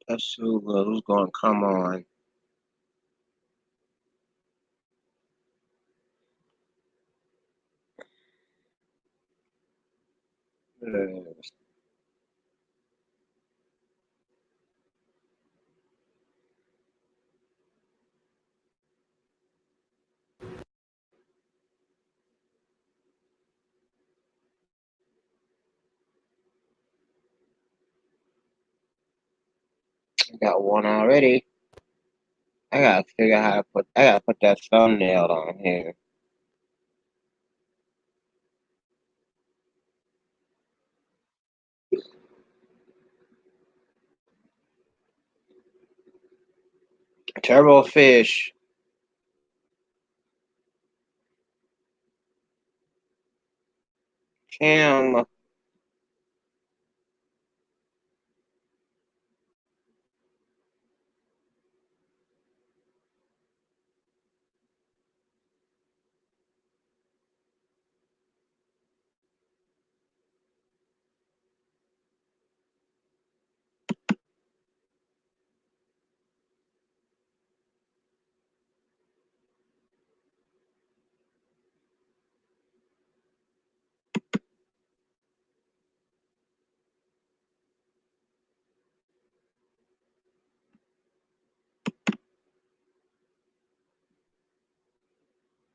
Let's see who's going to come on. Uh, I got one already. I gotta figure out how to put. I gotta put that thumbnail on here. Turbo fish. Cam.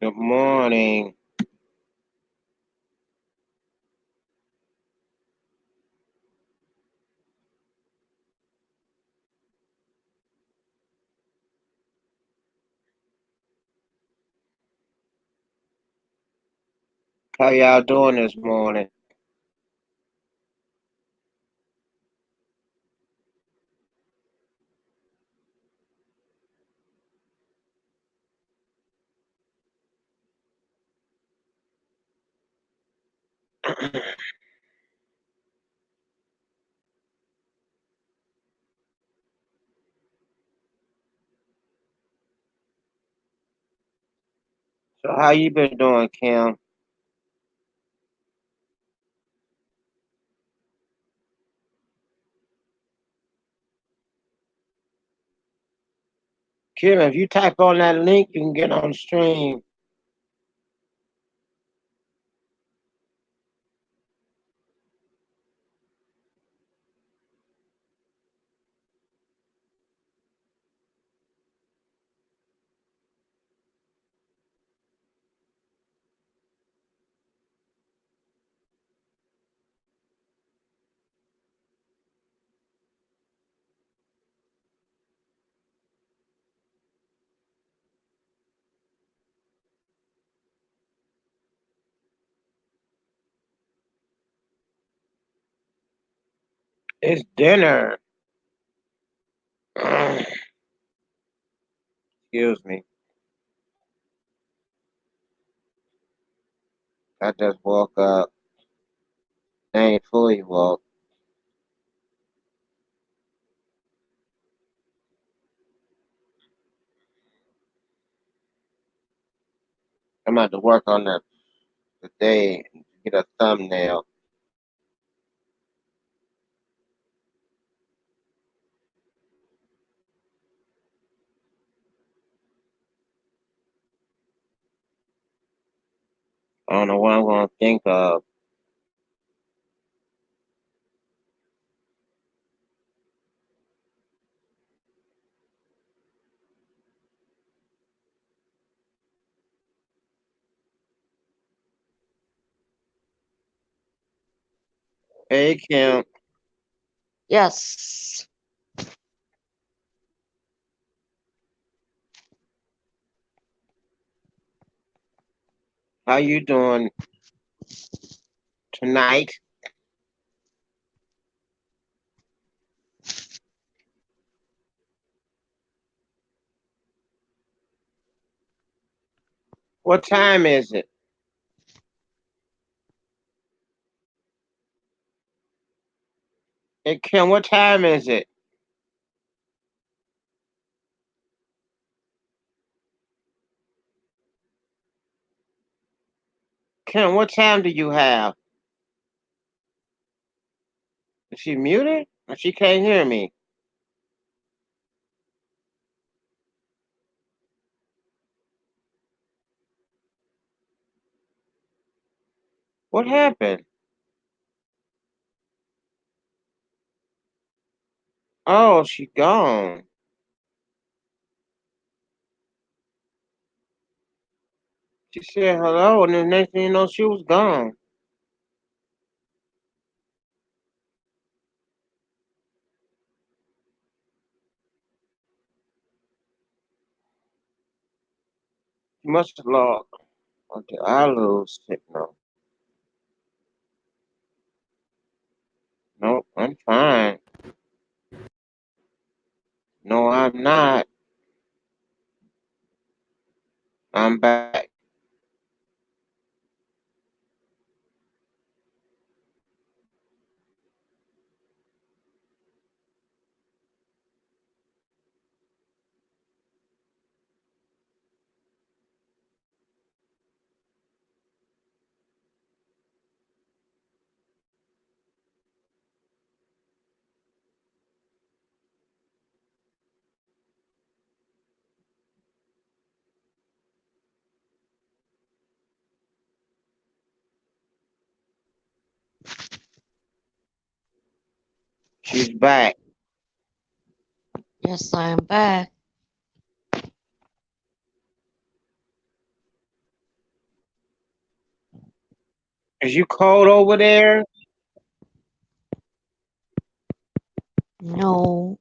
Good morning. How y'all doing this morning? So how you been doing, Kim? Kim, if you type on that link, you can get on the stream. It's dinner. Excuse me. I just woke up. I ain't fully woke. I'm about to work on that today and get a thumbnail. I don't know what I'm gonna think of. Hey Kim, Yes. how you doing tonight? What time is it? Hey Kim, what time is it? Kim, what time do you have? Is she muted? Or she can't hear me? What happened? Oh, she gone. She said hello, and the next thing you know, she was gone. She must have lost. Okay, I lose signal. Nope, I'm fine. No, I'm not. I'm back. She's back. Yes, I am back. Is you cold over there? No,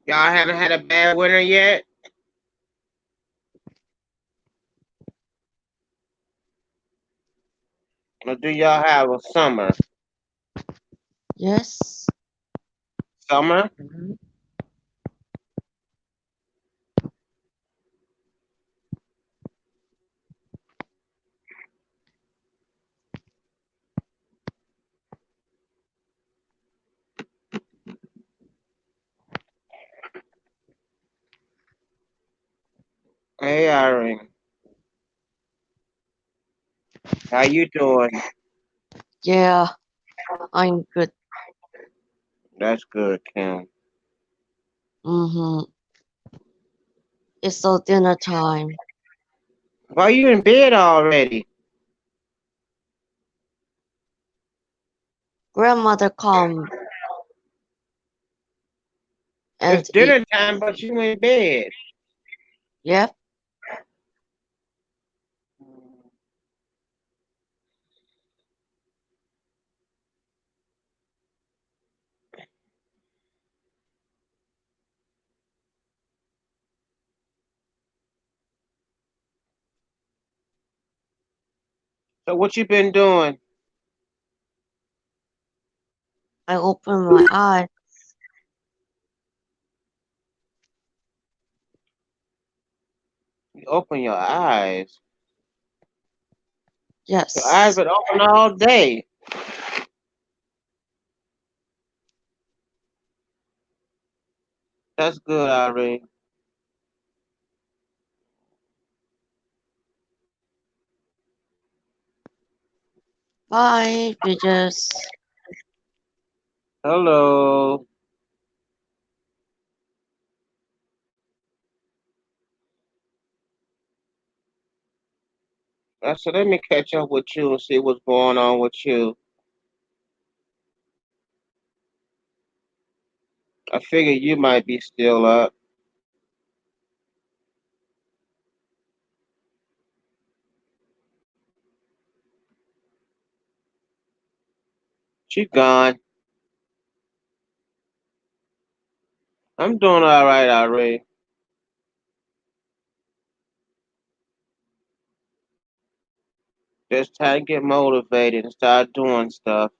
Y'all haven't had a bad winter yet? Or do y'all have a summer? yes. Summer? Mhm. Hey, Irene. How you doing? Yeah, I'm good. That's good, Kim. Mm-hmm. It's all dinner time. Why you in bed already? Grandmother come It's and eat. dinner time, but you in bed. Yep. So what you been doing? I open my eye. You open your eyes. Your eyes Yes. been open all day. That's good, Irene. Bye, bitches. Hello. I said, let me catch up with you and see what's going on with you. I figured you might be still up. She gone. I'm doing all right, Irene. Just trying to get motivated and start doing stuff.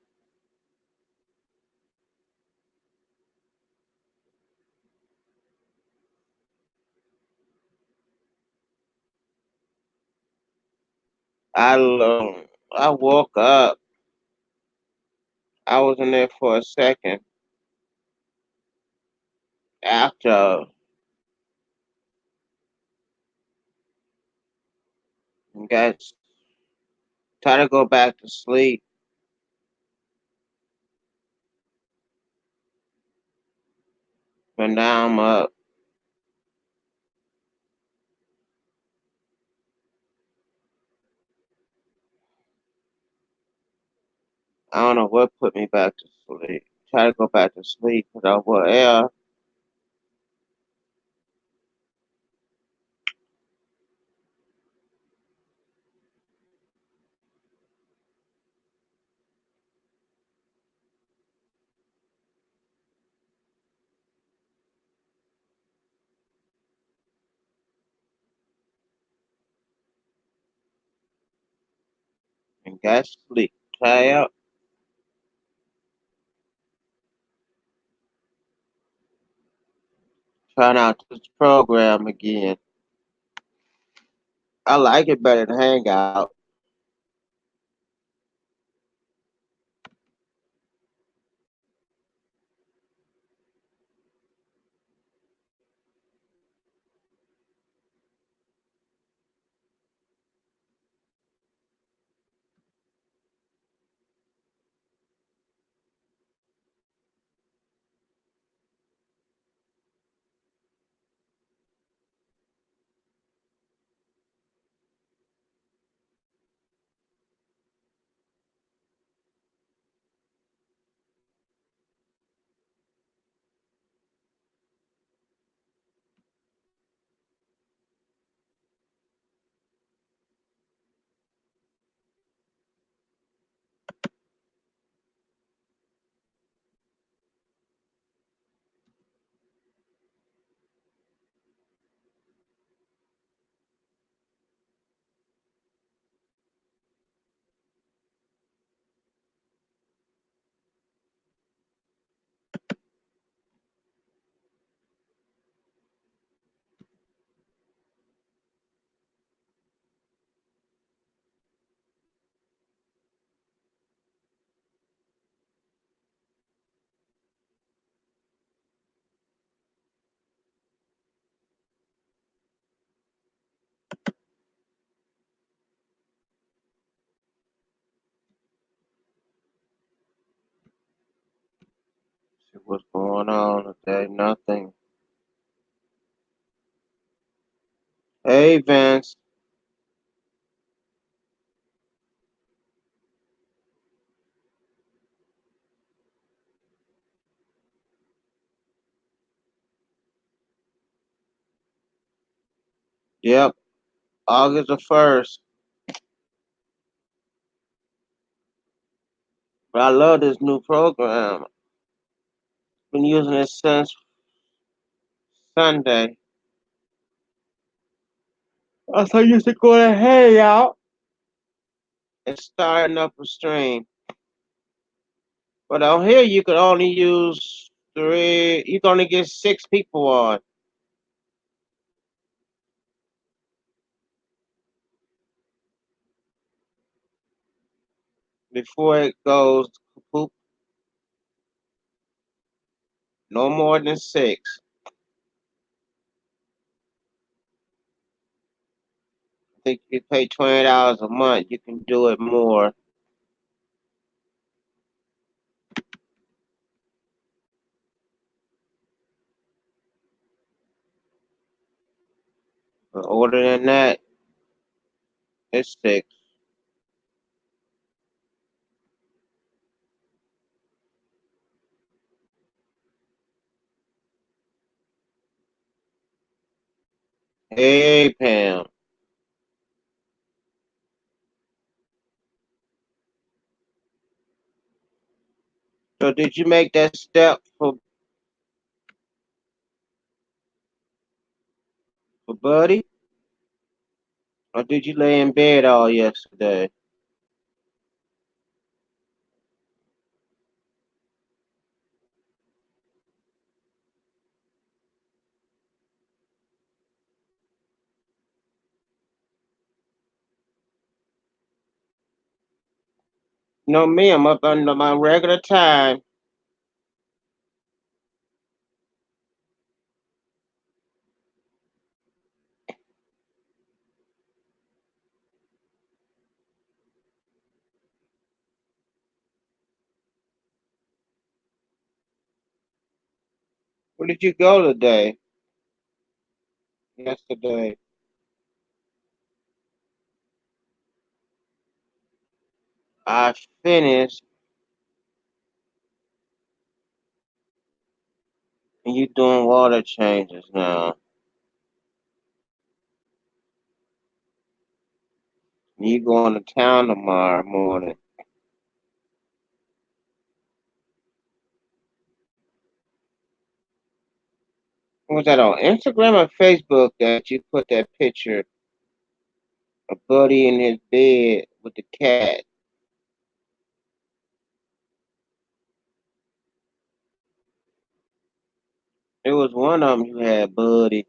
I woke up. I was in there for a second after got tried to go back to sleep, but now I'm up. I don't know what put me back to sleep. Try to go back to sleep, but I was yeah. And got sleep. Try out. Trying out this program again. I like it better than Hangout. See what's going on today. Nothing. Hey Vince. Yep. August the 1st. But I love this new program. Been using it since Sunday. I used to go to Hangout and starting up a stream. But on here you could only use three. You can only get 6 people on before it goes poop. No more than 6. I think you pay $20 a month. You can do it more. But older than that, it's 6. Hey Pam. So did you make that step for Buddy? Or did you lay in bed all yesterday? You know me, I'm up under my regular time. Where did you go today? Yesterday. I finished You doing water changes now. You going to town tomorrow morning. Was that on Instagram or Facebook that you put that picture of Buddy in his bed with the cat? It was one of them you had, Buddy.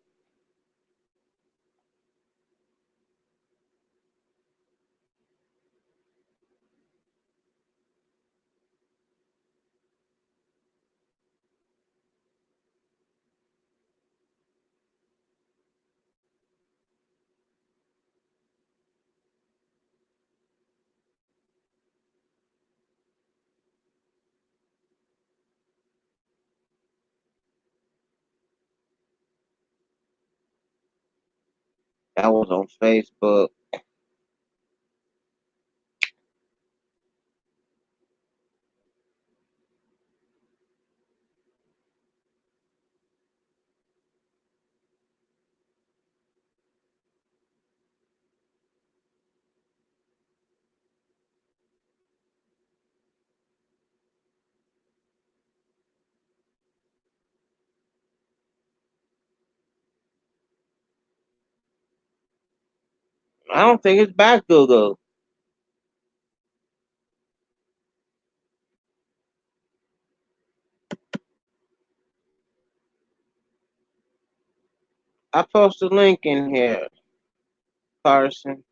That was on Facebook. I don't think it's back, Google. I post a link in here, Carson.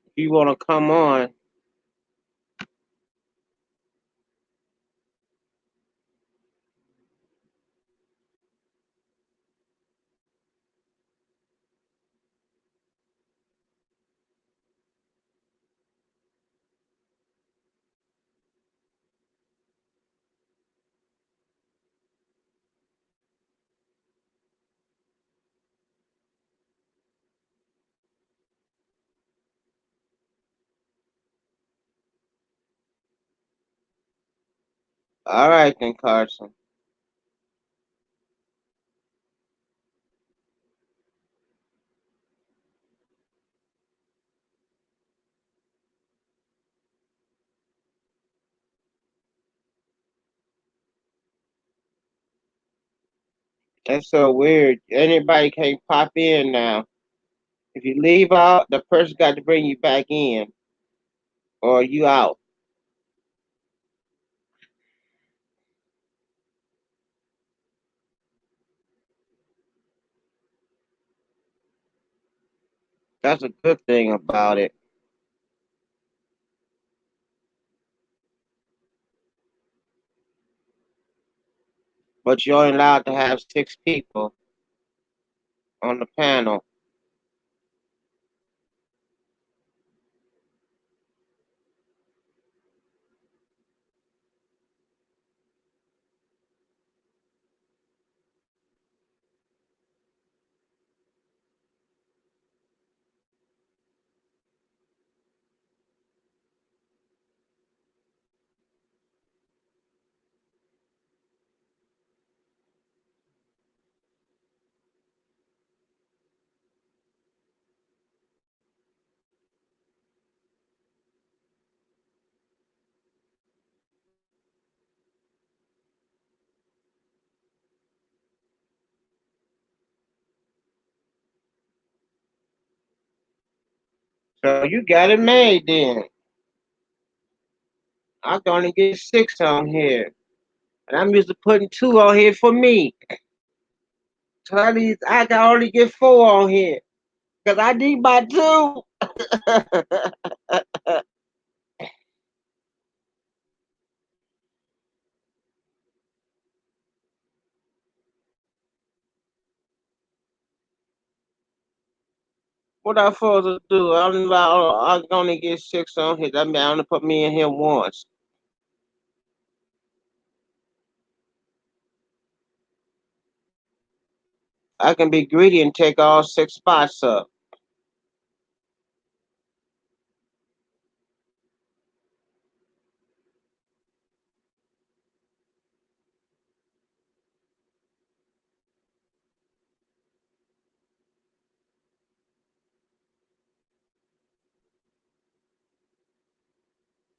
If you want to come on, all right then, Carson. That's so weird. Anybody can't pop in now. If you leave out, the person got to bring you back in, or you out. That's a good thing about it. But you're only allowed to have 6 people on the panel. So you got it made then. I can only get 6 on here. And I'm used to putting 2 on here for me. So that means I can only get 4 on here. Because I need my two. What I supposed to do? I can only get 6 on here. That means I only put me in here once. I can be greedy and take all 6 spots up.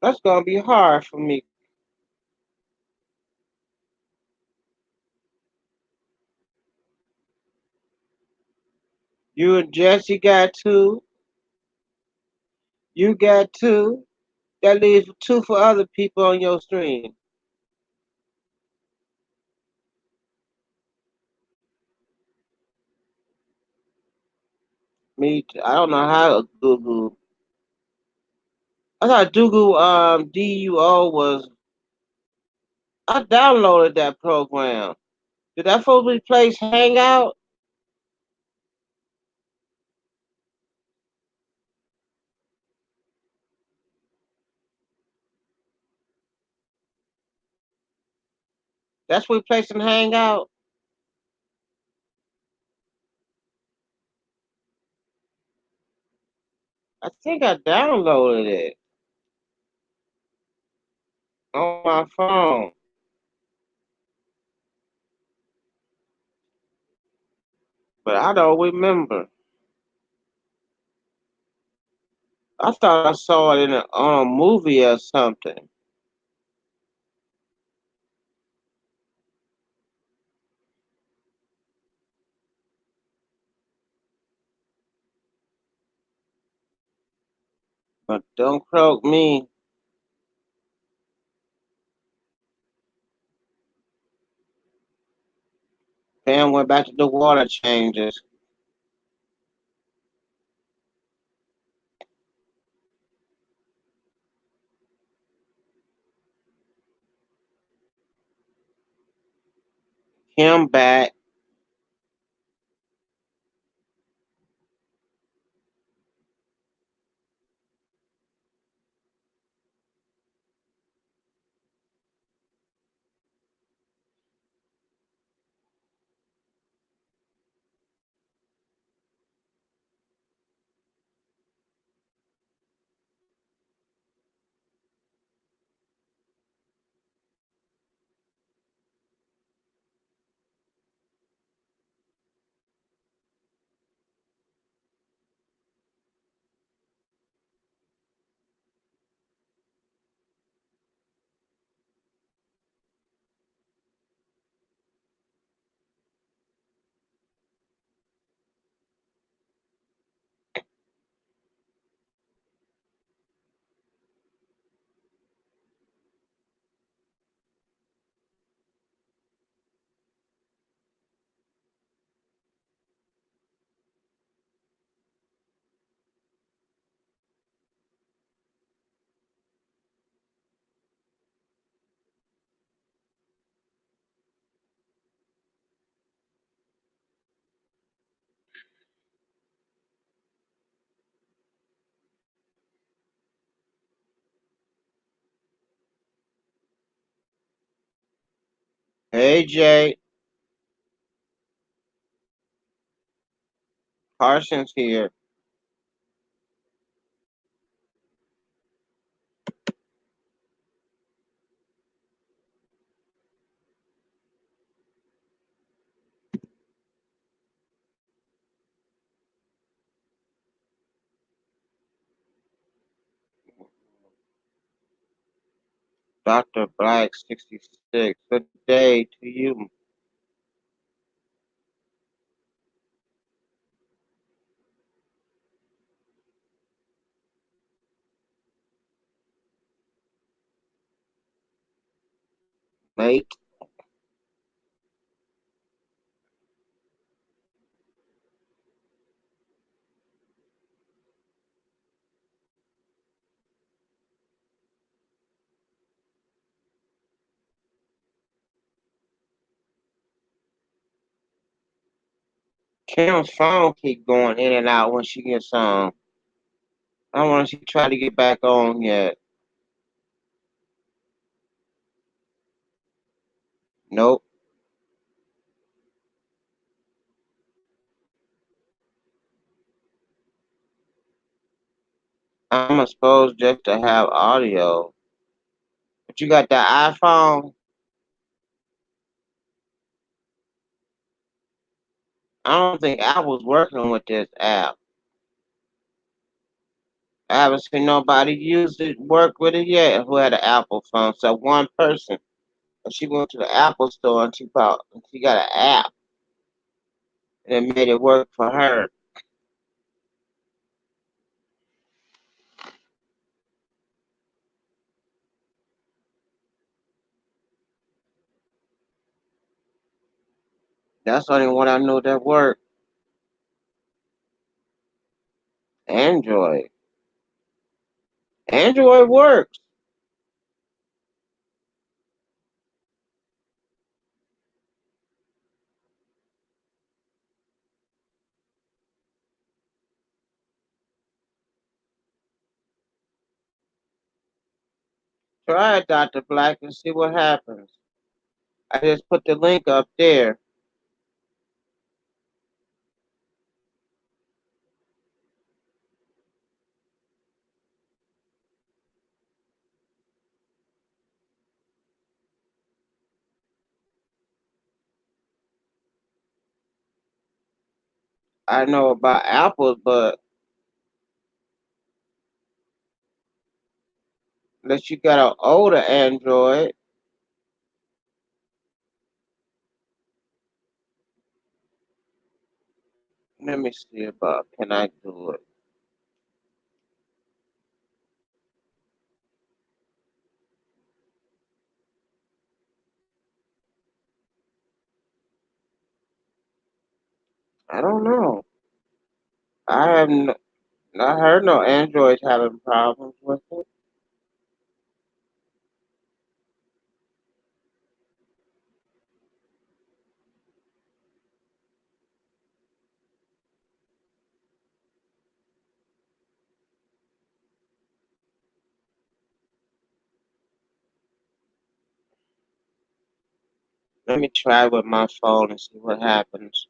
That's gonna be hard for me. You and Jesse got two. You got two. That leaves two for other people on your stream. I don't know how Google. I thought Google DUO was. I downloaded that program. Did that supposed to replace Hangout? That's replacing Hangout. I think I downloaded it on my phone, but I don't remember. I thought I saw it in on a movie or something, but don't croak me. Pam went back to the water changes. Kim back. Hey Jay, Carson's here. Dr. Black 66. Good day to you. Mate. Kim's phone keep going in and out when she gets on. I don't want to see try to get back on yet. Nope. I'm supposed just to have audio. But you got the iPhone? I don't think I was working with this app. I haven't seen nobody use it, work with it yet who had an Apple phone. So one person, and she went to the Apple store and she got an app and it made it work for her. That's the only one I know that worked. Android. Android works. Try it, Dr. Black, and see what happens. I just put the link up there. I know about Apple, but unless you got an older Android, let me see about can I do it? I don't know. I haven't not heard no Androids having problems with it. Let me try with my phone and see what happens.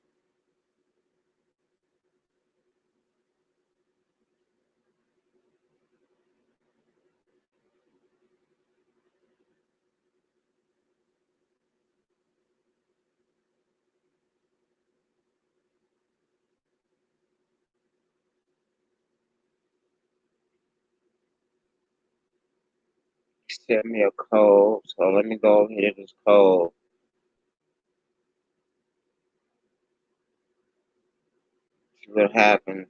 Send me a code. So let me go here to this code. See what happens.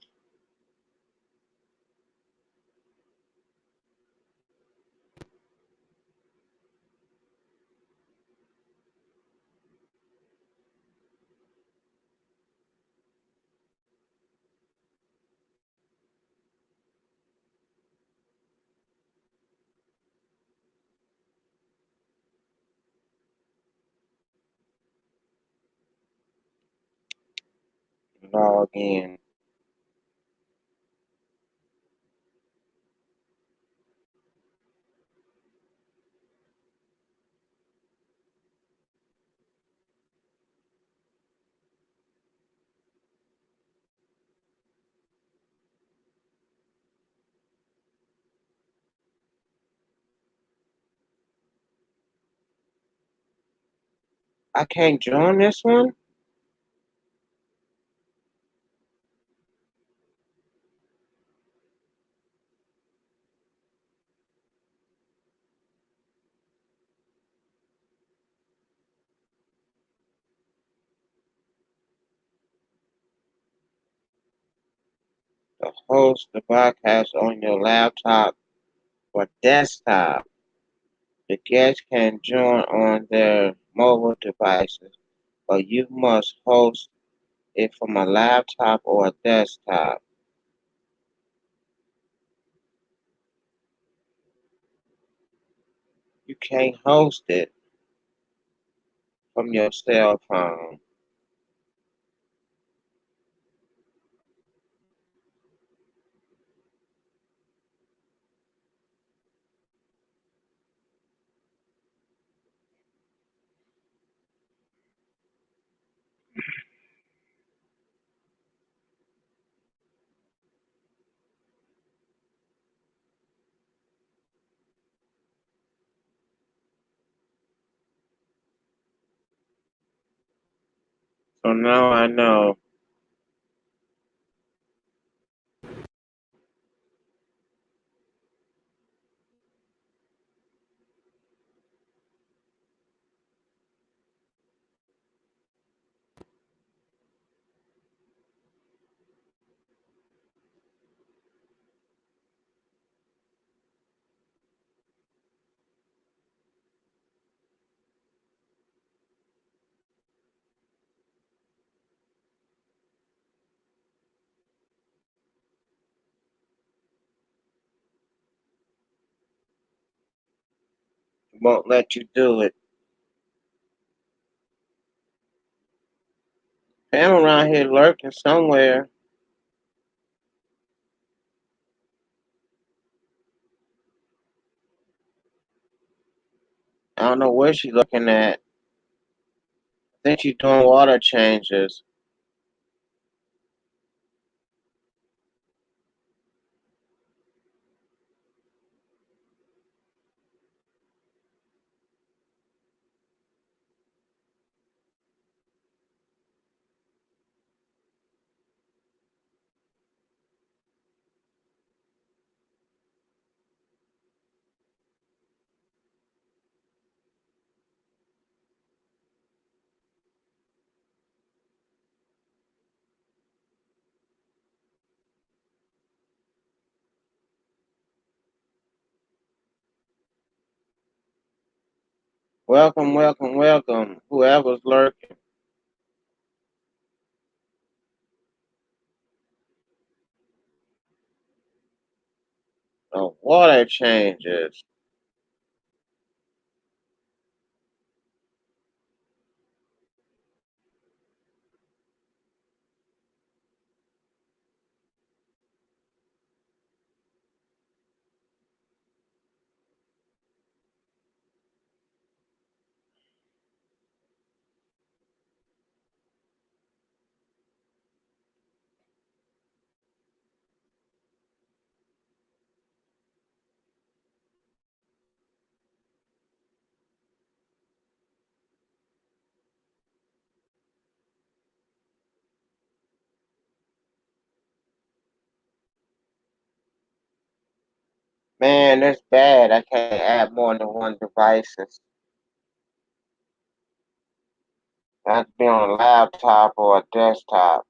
Log in. I can't join this one? To host the broadcast on your laptop or desktop. The guests can join on their mobile devices, but you must host it from a laptop or a desktop. You can't host it from your cell phone. So now I know. Won't let you do it. Pam around here lurking somewhere. I don't know where she's looking at. I think she's doing water changes. Welcome, welcome, welcome. Whoever's lurking. Water changes. Man, that's bad. I can't add more than one devices. That's be on a laptop or a desktop.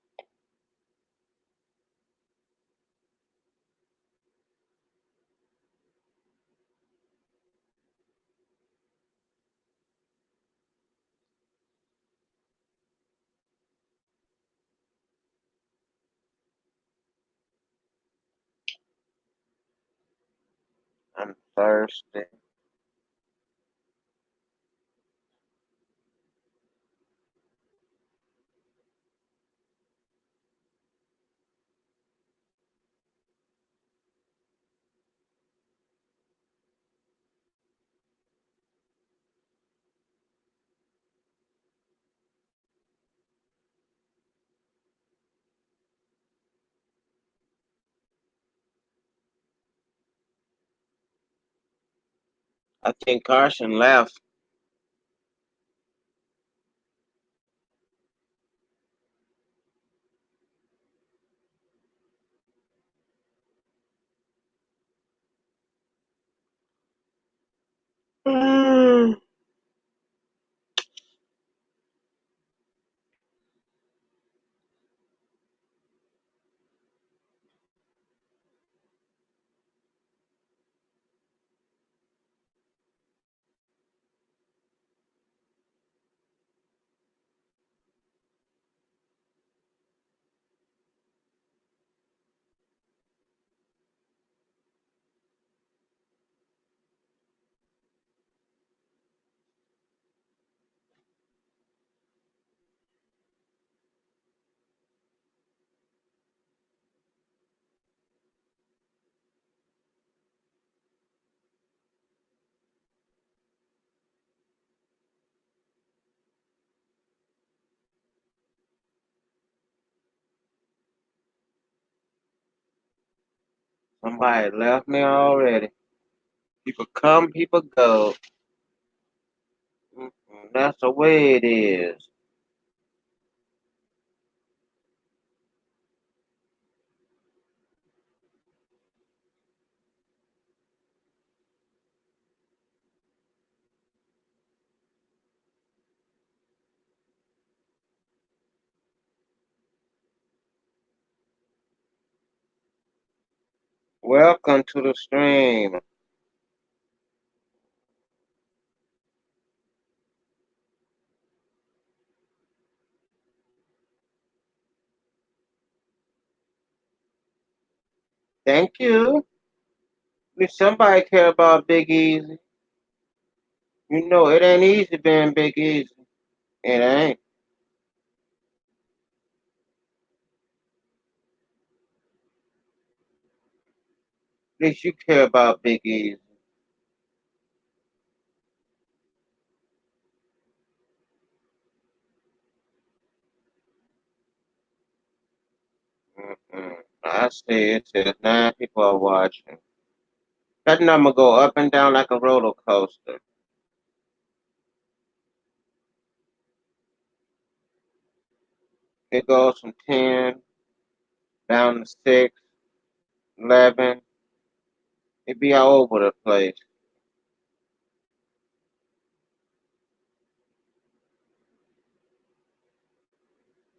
I'm thirsty. I think Carson left. Somebody left me already. People come, people go. That's the way it is. Welcome to the stream. Thank you. Did somebody care about Big Easy? You know, it ain't easy being Big Easy. It ain't. At least you care about Big Easy. Mm-mm. I see it says 9 people are watching. That number go up and down like a roller coaster. It goes from 10 down to 6, 11. It be all over the place.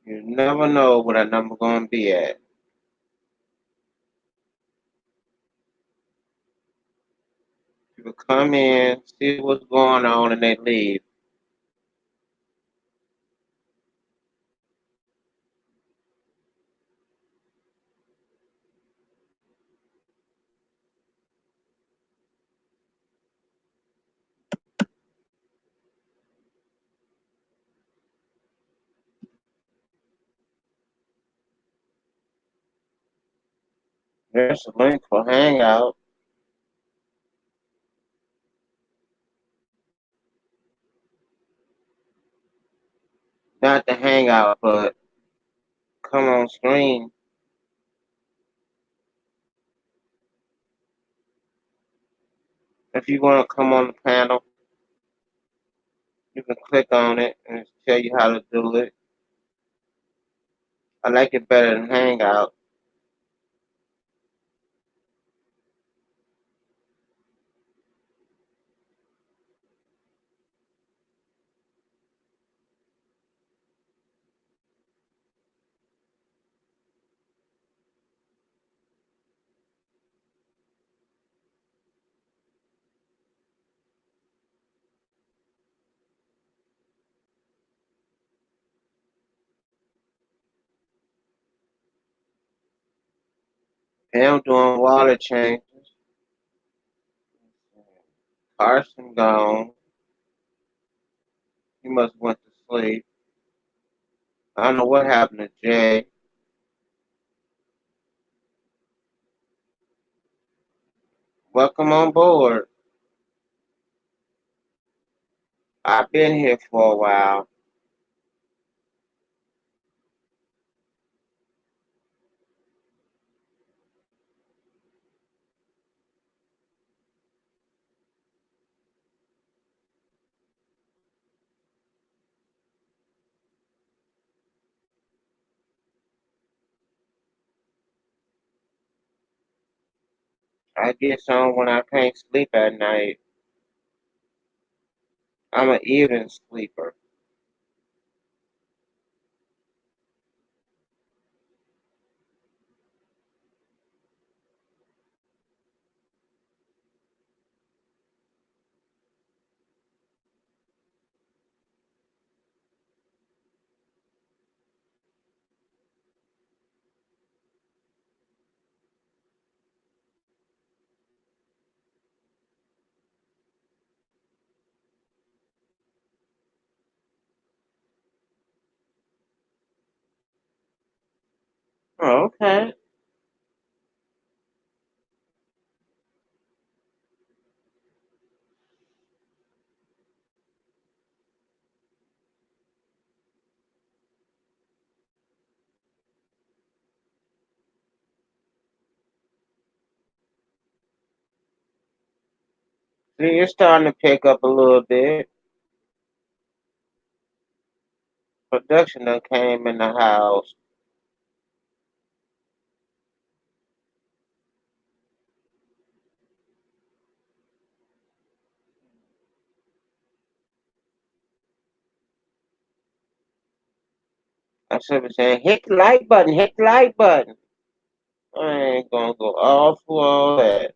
You never know where that number gonna be at. People come in, see what's going on, and they leave. There's a link for Hangout. Not the Hangout, but come on screen. If you want to come on the panel, you can click on it and it'll tell you how to do it. I like it better than Hangout. And I'm doing water changes. Carson gone. He must went to sleep. I don't know what happened to Jay. Welcome on board. I've been here for a while. I get some when I can't sleep at night. I'm an evening sleeper. Oh, okay. See, it's starting to pick up a little bit. Production done came in the house. I should be saying, hit the like button, hit the like button. I ain't gonna go all for all that.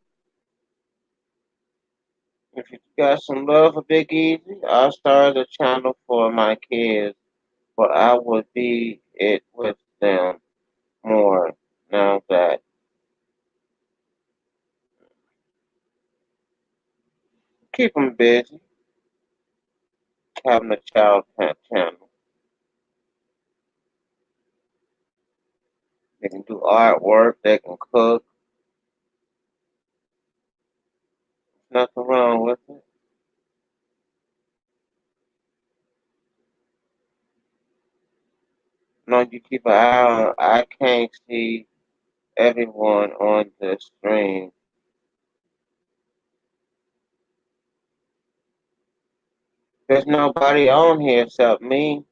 If you got some love for Big Easy, I'll start a channel for my kids, but I would be it with them more now that keep them busy. Cabinet Child channel. They can do artwork. They can cook. Nothing wrong with it. No, you keep an eye on. I can't see everyone on the stream. There's nobody on here except me.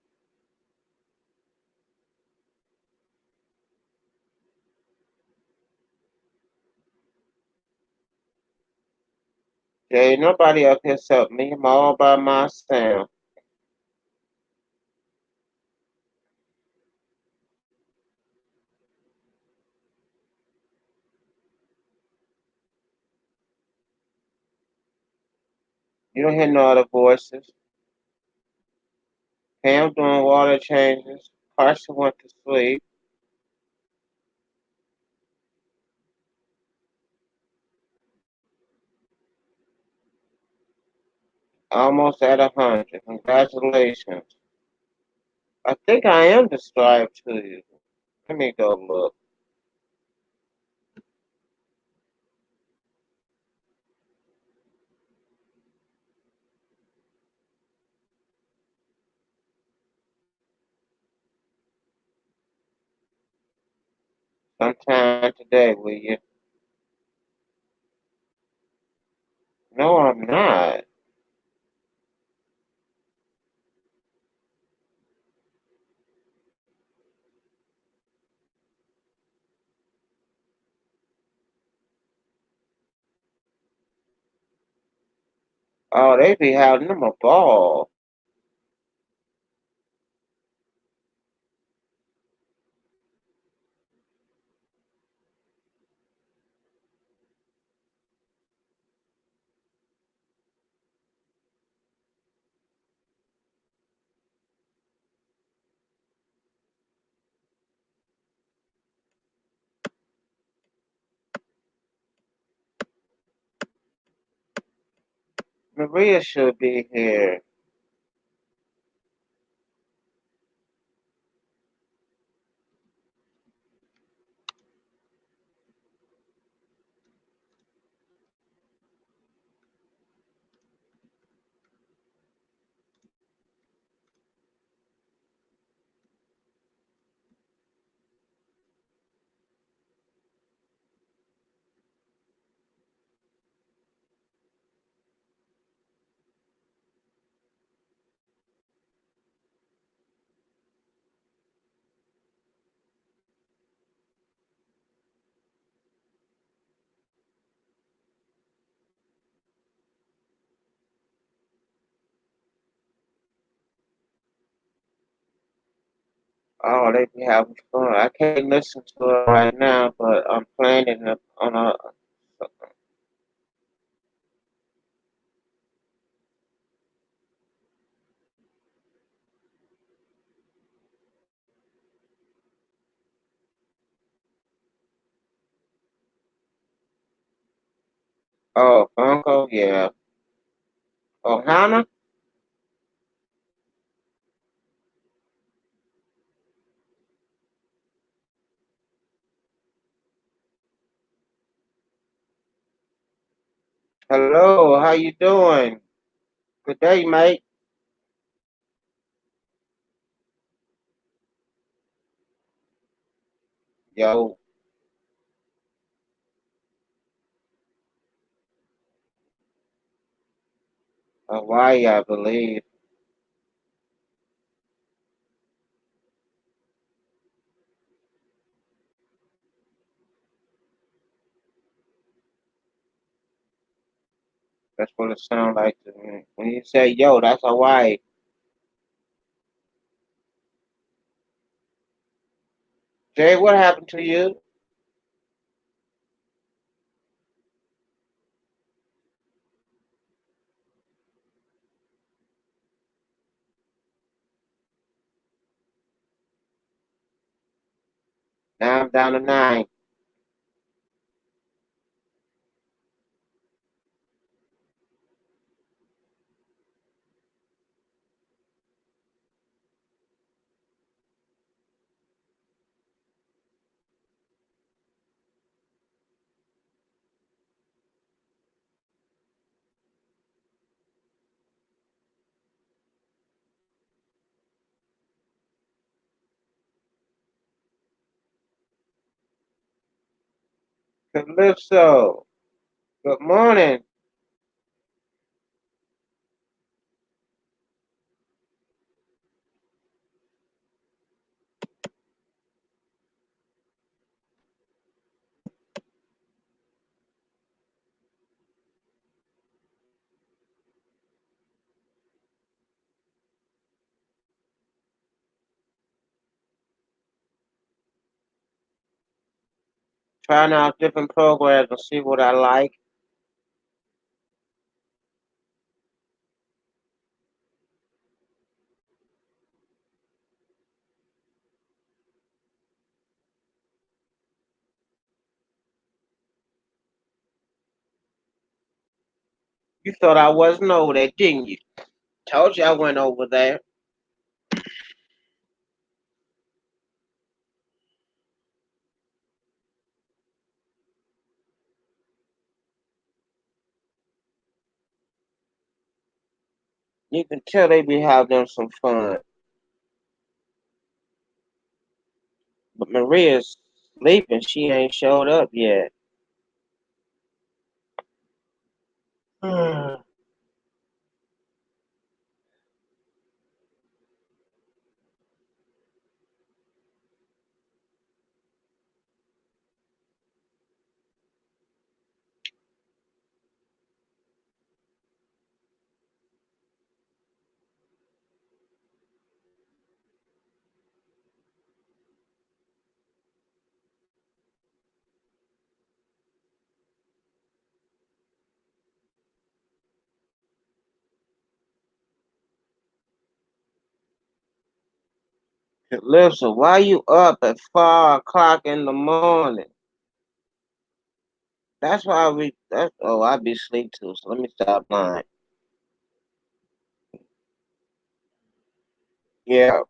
There ain't nobody up here except me. I'm all by myself. You don't hear no other voices. Pam doing water changes. Carson went to sleep. Almost at 100. Congratulations. I think I am subscribed to you. Let me go look. Sometime today, will you? No, I'm not. Oh, they be having them a ball. Maria should be here. Oh, they be having fun. I can't listen to it right now, but I'm playing it on a. Oh, Funko, yeah. Oh, Hannah? Hello, how you doing? Good day, mate. Yo, Hawaii, I believe. That's what it sounds like to me. When you say yo, that's Hawaii. Jay, what happened to you? Now I'm down to 9. Calypso, good morning. Trying out different programs and see what I like. You thought I wasn't over there, didn't you? Told you I went over there. You can tell they be having some fun. But Maria's sleeping. She ain't showed up yet. Listen, why you up at 4 o'clock in the morning? That's why we. That's I be asleep too. So let me stop lying. Yeah.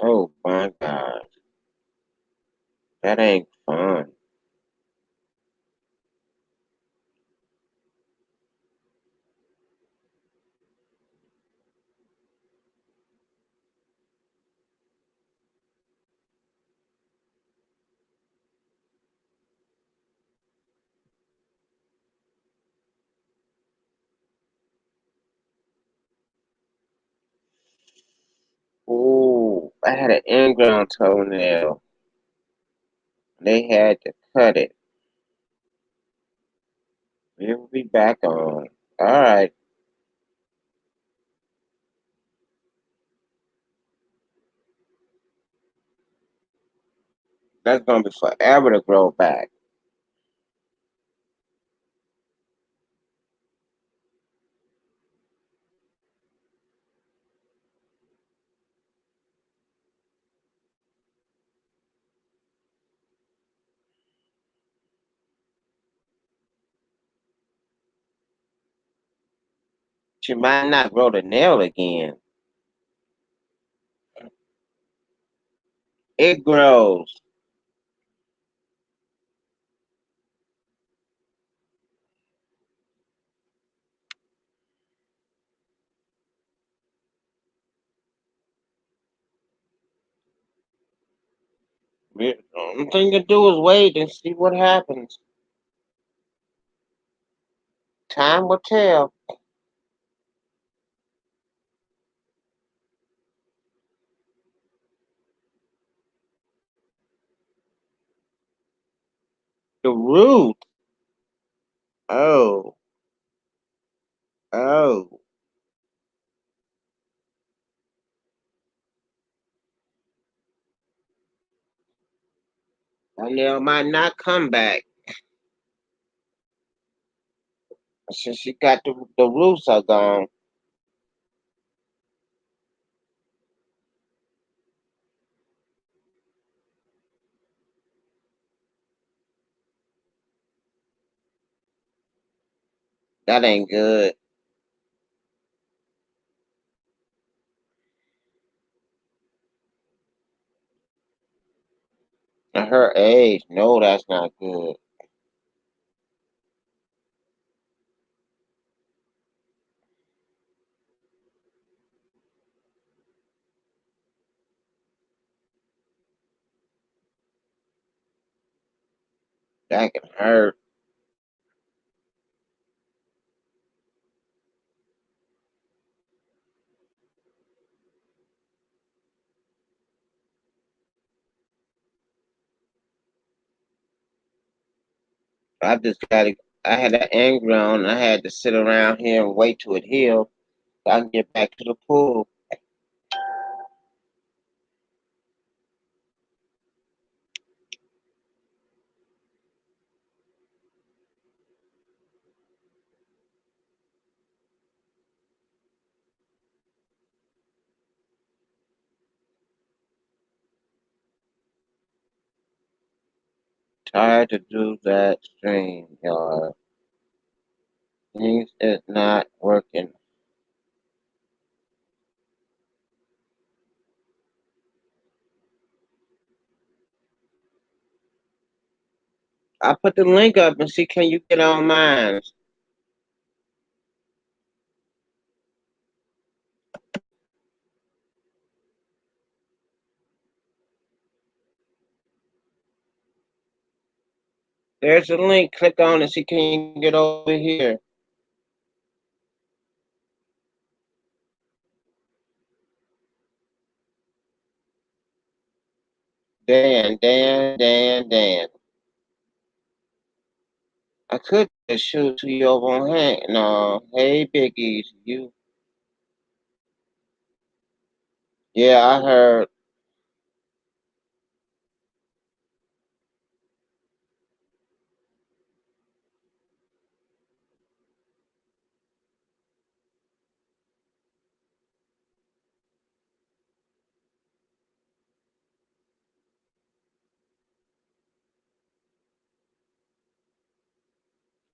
Oh my God, that ain't fun. Ooh, I had an ingrown toenail. They had to cut it. We'll be back on. All right, that's gonna be forever to grow back. She might not grow the nail again. It grows. Only thing to do is wait and see what happens. Time will tell. The root. Oh, oh. That nail might not come back since she got the roots are gone. That ain't good. At her age, no, that's not good. That can hurt. I just gotta. I had that anger on. I had to sit around here and wait till it healed so I can get back to the pool. Tired to do that stream, y'all. Things is not working. I put the link up and see can you get on mine. There's a link. Click on it. See can you get over here. Dan. I could just shoot to you over on hand. No, hey Biggie, you. Yeah, I heard.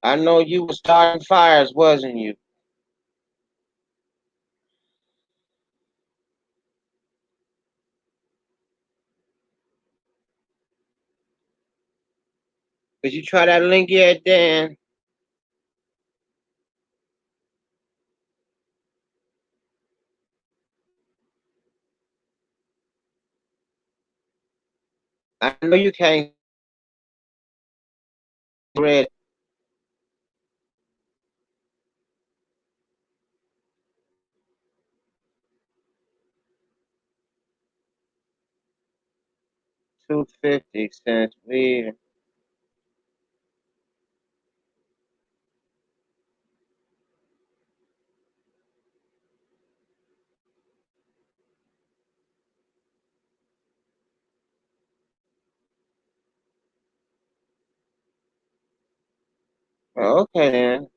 'I know you was starting fires, wasn't you? Did you try that link yet, Dan? I know you can't read. 250 cents. We okay then.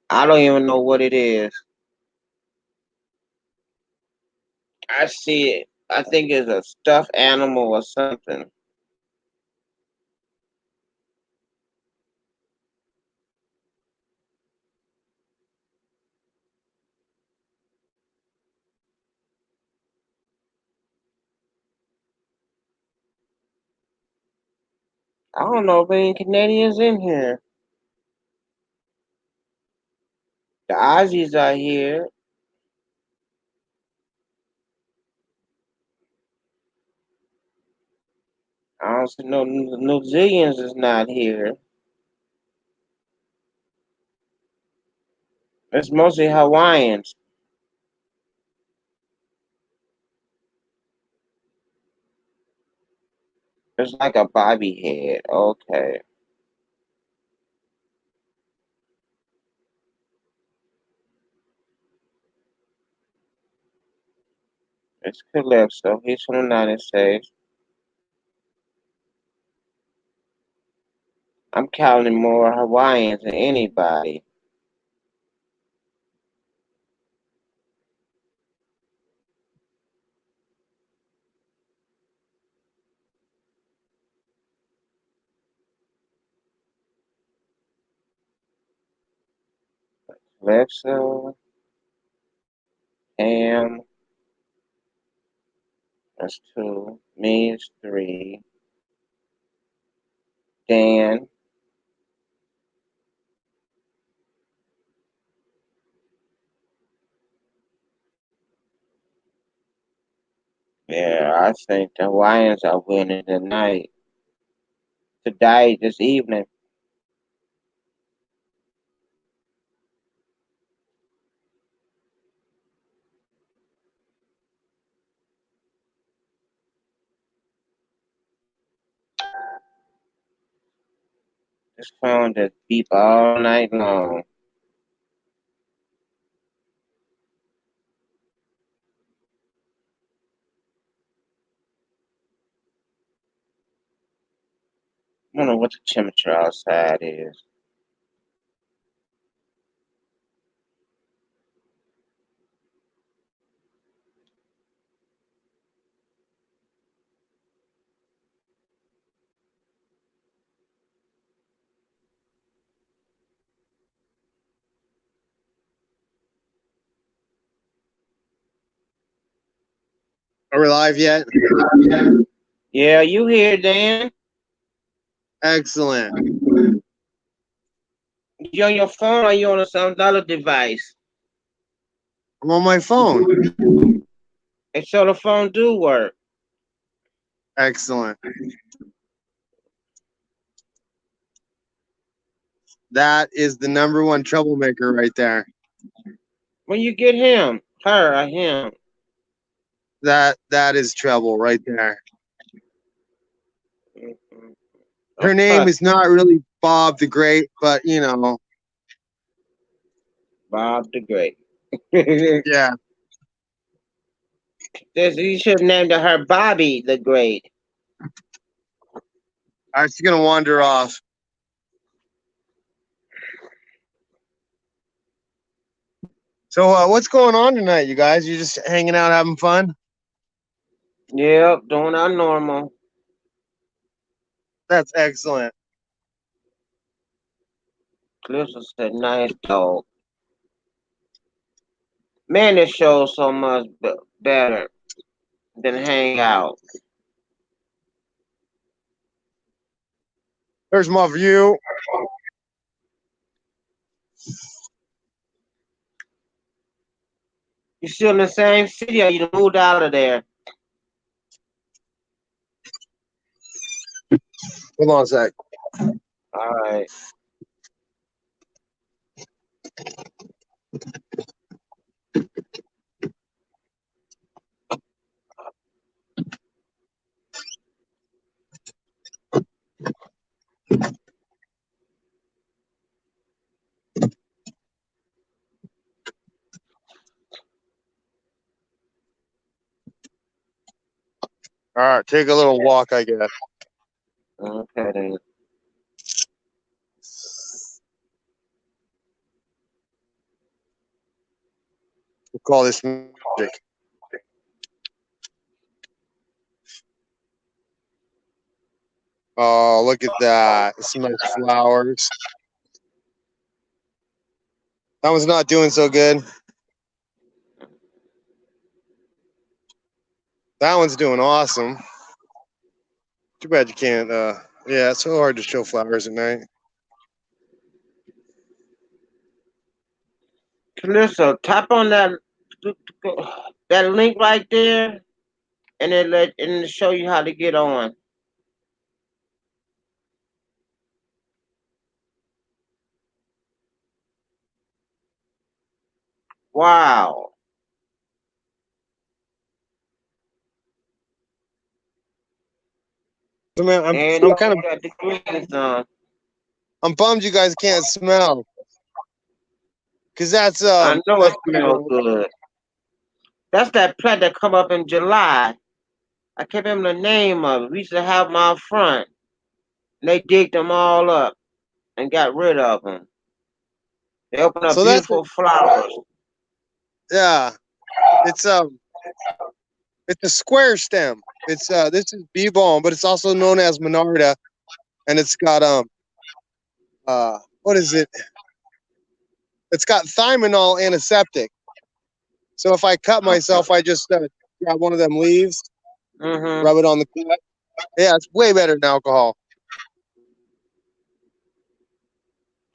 I don't even know what it is. I see it. I think it's a stuffed animal or something. I don't know if any Canadians in here. The Aussies are here. I don't see no New Zealanders is not here. It's mostly Hawaiians. It's like a bobby head. Okay. It's Calypso. He's from the United States. I'm counting more Hawaiians than anybody. Alexa, Cam, that's two. Me is three. Dan, yeah, I think the Lions are winning tonight. Today, this evening. This phone just beep all night long. I don't know what the temperature outside is. Are we live yet? Yeah, you here, Dan? Excellent. You on your phone or you on some other device? I'm on my phone. And so the phone do work. Excellent. That is the number one troublemaker right there. When you get him, her or him. That is trouble right there. Mhm. Her name is not really Bob the Great, but you know. Bob the Great. Yeah. You should have named her Bobby the Great. I'm just gonna wander off. So what's going on tonight, you guys? You just hanging out, having fun? Yep, doing our normal. That's excellent. Cliff said, nice dog. Man, this show's so much better than Hangout. There's my view. You still in the same city or you moved out of there? Hold on a sec. All right. All right, take a little walk, I guess. Okay then. We'll call this magic. Oh, look at that. Some nice flowers. That one's not doing so good. That one's doing awesome. Too bad you can't. Yeah, it's so hard to show flowers at night. Calissa, tap on that link right there, and it'll show you how to get on. Wow. So man, And I'm kind of got the greens on. I'm bummed you guys can't smell, cause I know it that's pretty smells cool. good. That's that plant that come up in July. I can't remember the name of it. We used to have them out front. And they digged them all up and got rid of them. They opened up So that's beautiful flowers. yeah. It's it's a square stem. It's this is bee balm, but it's also known as Monarda, and it's got what is it? It's got Thimonol antiseptic. So if I cut myself, I just grab one of them leaves, Mm-hmm. rub it on the cut. Yeah, it's way better than alcohol.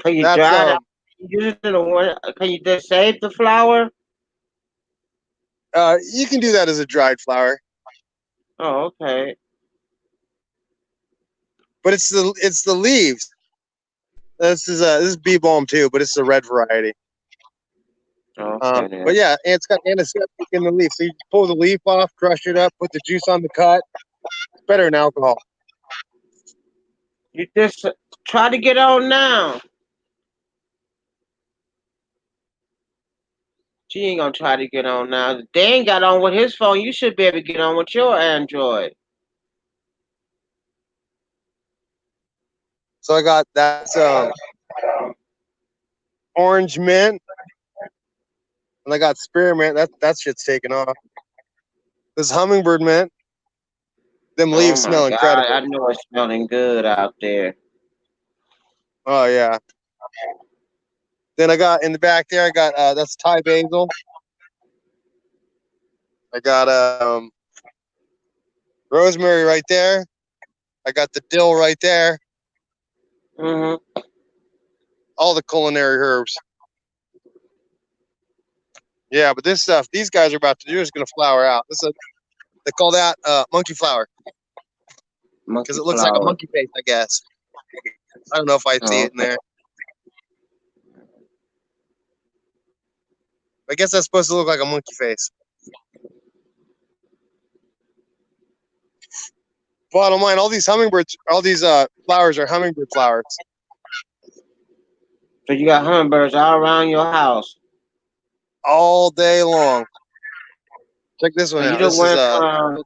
Can you That's dry it out? Use it in the winter. Can you just save the flour? you can do that as a dried flower, Oh, okay. but it's the leaves. This is bee balm too, but it's the red variety. Okay. Then. But yeah, it's got antiseptic in the leaf. So you pull the leaf off, crush it up, put the juice on the cut. It's better than alcohol. You just try to get on now. She ain't gonna try to get on now. Dan got on with his phone. You should be able to get on with your Android. So I got that's orange mint, and I got spearmint. That shit's taken off. This hummingbird mint. Them Oh leaves my smell God! incredible. I know it's smelling good out there. Oh yeah. Then I got in the back there. I got that's Thai basil. I got rosemary right there. I got the dill right there. Mm-hmm. All the culinary herbs. Yeah, but this stuff these guys are about to do is going to flower out. They call that monkey flower Monkey because it looks like a flower. monkey face, I guess. I don't know if I see Oh, it in there. I guess that's supposed to look like a monkey face. Bottom line, all these hummingbirds, all these flowers are hummingbird flowers. so you got hummingbirds all around your house. All day long. Check this one So you out. done This is went from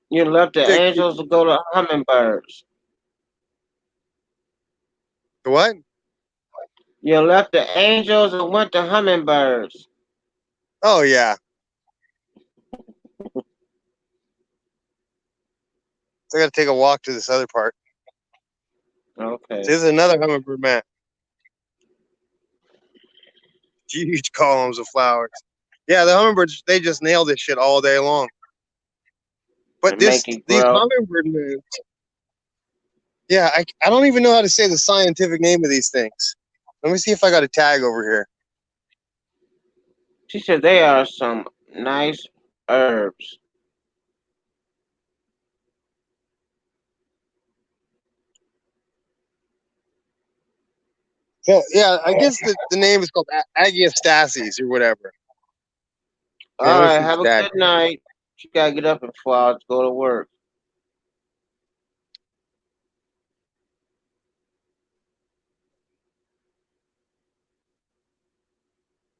you left the big. angels to go to hummingbirds. What? You left the angels and went to hummingbirds. Oh yeah. So I got to take a walk to this other part. Okay. See, this is another hummingbird mat. Huge columns of flowers. Yeah, the hummingbirds, they just nail this shit all day long. But And make it these grow. hummingbird mats, yeah, I don't even know how to say the scientific name of these things. Let me see if I got a tag over here. She said they are some nice herbs. Yeah, I guess the name is called Agiostachys or whatever. All Yeah, let me right, see the have a tag. good night. She gotta get up at 4 to go to work.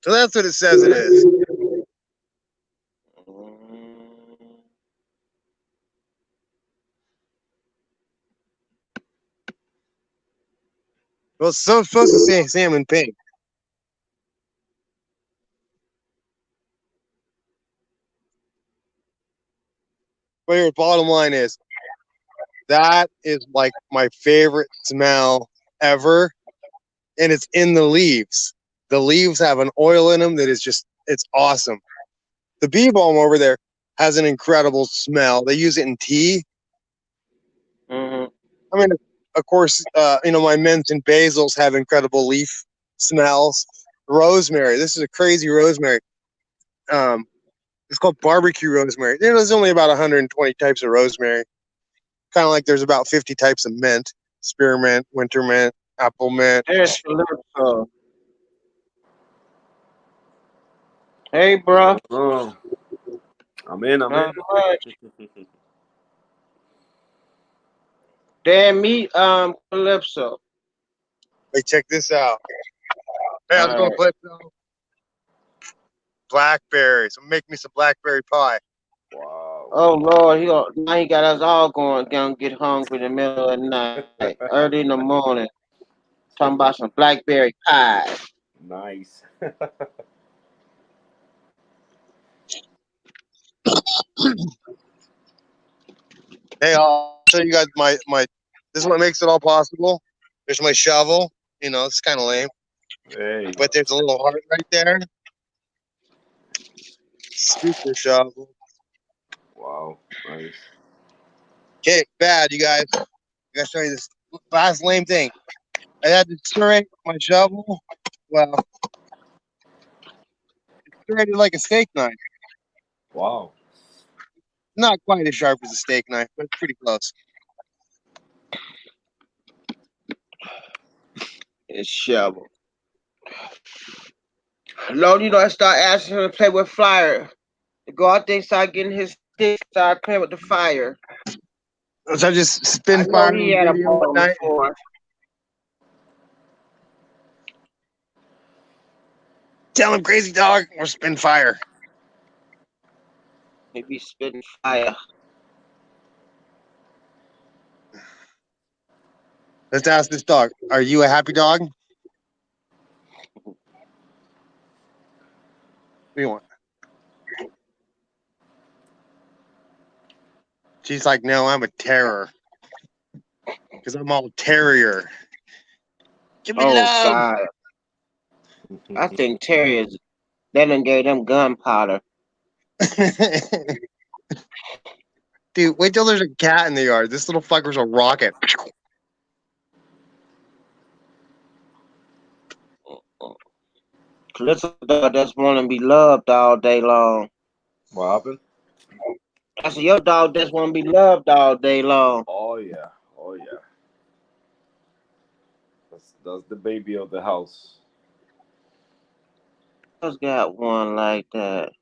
So that's what it says it is. Well, it's so supposed to say salmon pink. But your bottom line is that is like my favorite smell ever, and it's in the leaves. The leaves have an oil in them that is just it's awesome. The bee balm over there has an incredible smell. They use it in tea. Mm-hmm. I mean, of course, my mints and basils have incredible leaf smells. Rosemary. This is a crazy rosemary. It's called barbecue rosemary. There's only about 120 types of rosemary. Kind of like there's about 50 types of mint: spearmint, winter mint, apple mint. There's Calypso. Hey, bro. Oh, I'm in. Not much. Damn meat, Calypso. Hey, check this out. Hey, how's it going, Alright. Calypso? Blackberries. Make me some blackberry pie. Wow. Oh Lord, now he got us all gonna get hungry in the middle of the night, early in the morning, talking about some blackberry pie. Nice. Hey, I'll show you guys my. This is what makes it all possible. There's my shovel. It's kind of lame. Hey, but there's a little heart right there. Super shovel. wow, nice. Okay, bad, you guys. I gotta show you this last lame thing. I had to serrate my shovel. Well, serrated like a steak knife. Wow. Not quite as sharp as a steak knife, but it's pretty close. It's shovel. Lord, I start asking him to play with fire. To go out there, start getting his stick, start playing with the fire. So I just I spin know fire he on had a video one ball night. before. Tell him, crazy dog, or spin fire. He be spitting fire. Let's ask this dog. Are you a happy dog? What do you want? She's like, no, I'm a terror. Because I'm all terrier. Give me Oh love. God. I think terriers, they done gave them gunpowder. Dude, wait till there's a cat in the yard. This little fucker's a rocket. Little dog just want to be loved all day long. What happened? I said, your dog just want to be loved all day long. Oh yeah, oh yeah. That's the baby of the house. Who's got one like that?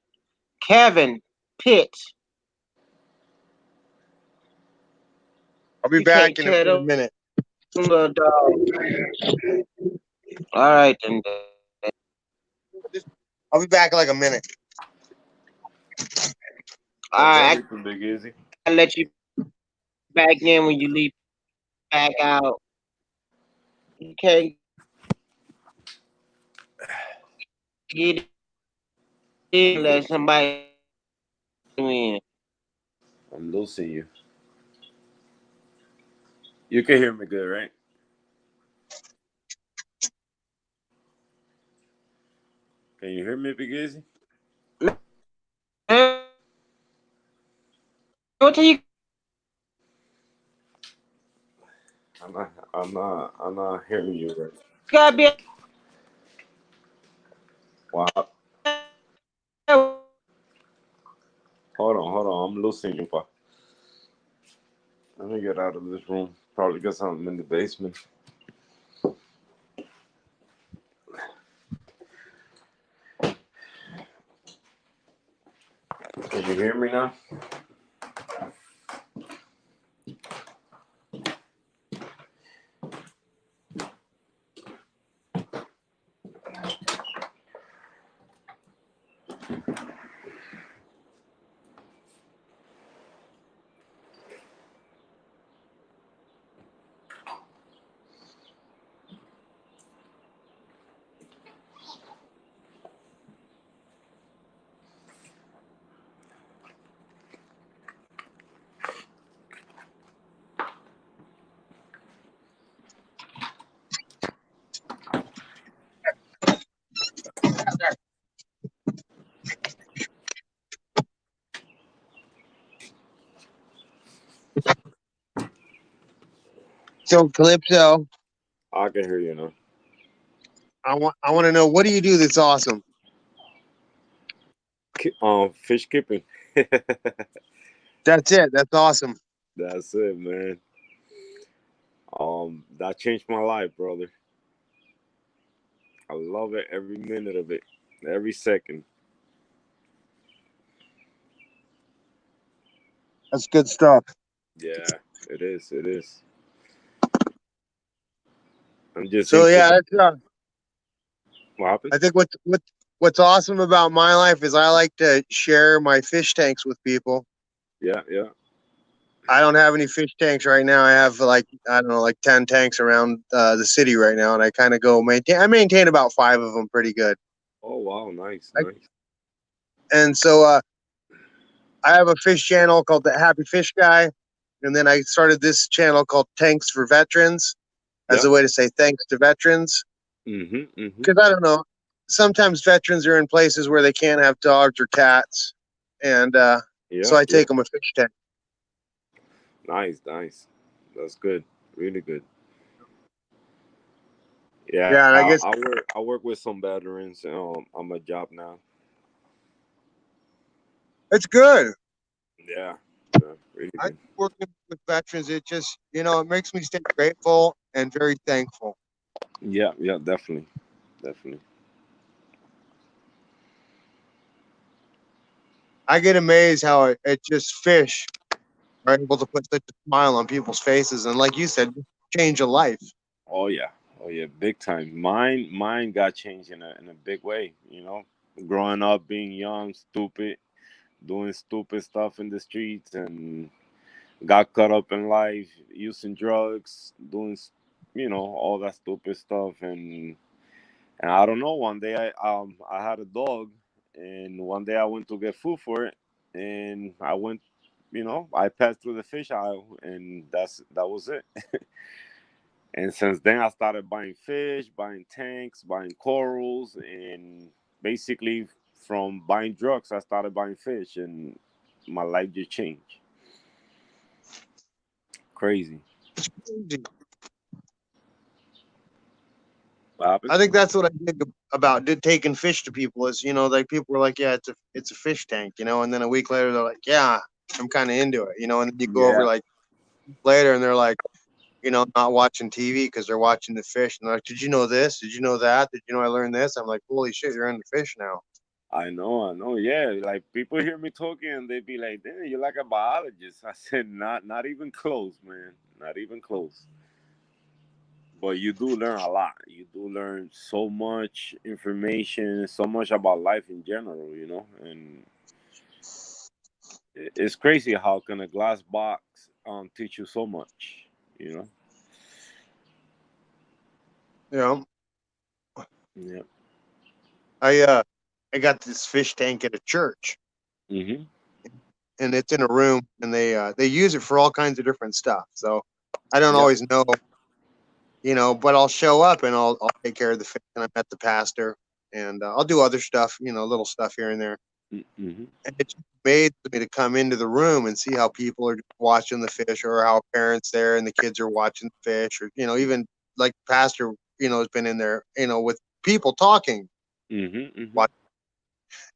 Kevin Pitts. I'll be You back can't in a tell them minute. little dog. All right, then. I'll be back in like a minute. All right, Everything big easy. I let you back in when you leave back out. You can't get in unless somebody in. I'm losing you. You can hear me good, right? Can you hear me, Big Easy? What you I'm not hearing you right. gotta be? Wow. Hold on. I'm losing you, pa. Let me get out of this room. Probably because I'm in the basement. Can you hear me now? So Calypso, I can hear you now. I want to know, what do you do that's awesome? Fish keeping. That's it. That's awesome. That's it, man. That changed my life, brother. I love it every minute of it, every second. That's good stuff. Yeah, it is. It is. I'm just So into yeah, the, that's, what happened? I think what's awesome about my life is I like to share my fish tanks with people. Yeah, yeah. I don't have any fish tanks right now. I have like, I don't know, like 10 tanks around the city right now, and I kind of go maintain. I maintain about 5 of them pretty good. Oh wow, nice, I, nice. and so I have a fish channel called the Happy Fish Guy, and then I started this channel called Tanks for Veterans as Yeah. a way to say thanks to veterans. Mm-hmm. Because I don't know, sometimes veterans are in places where they can't have dogs or cats, and so Yeah, I yeah. take them a fish tank. Nice, nice. That's good. Really good. Yeah, Yeah, and I guess I work with some veterans on my job now. it's good. Yeah. Yeah, really I good. working with veterans, it just it makes me stay grateful and very thankful. Yeah, yeah, definitely. Definitely. I get amazed how it just fish are able to put such a smile on people's faces, and like you said, change a life. Oh yeah. Oh yeah, big time. Mine got changed in a big way, you know. Growing up being young, stupid, doing stupid stuff in the streets and got caught up in life, using drugs, doing all that stupid stuff and I don't know, one day I had a dog and one day I went to get food for it and I went, I passed through the fish aisle and that was it. And since then, I started buying fish, buying tanks, buying corals, and basically from buying drugs, I started buying fish, and my life just changed. Crazy. It's crazy. What happened? I think that's what I think about did taking fish to people is like people were like, yeah, it's a fish tank, and then a week later they're like, yeah, I'm kind of into it, and then you go over Yeah, like later and they're like, not watching TV because they're watching the fish and they're like, did you know this? Did you know that? Did you know I learned this? I'm like, holy shit, you're into fish now. I know. Yeah, like people hear me talking and they be like, "Damn, you're like a biologist." I said, "Not even close, man. Not even close." But you do learn a lot. You do learn so much information, so much about life in general, and it's crazy how can a glass box teach you so much, you know. You know, Yeah. I uh I got this fish tank at a church Mm-hmm. and it's in a room and they use it for all kinds of different stuff. So I don't Yeah. always know, but I'll show up and I'll take care of the fish and I met the pastor and I'll do other stuff, little stuff here and there. Mm-hmm. And it just amazed me to come into the room and see how people are watching the fish or how parents there and the kids are watching the fish or even like pastor has been in there with people talking, Mm-hmm. Mm-hmm. what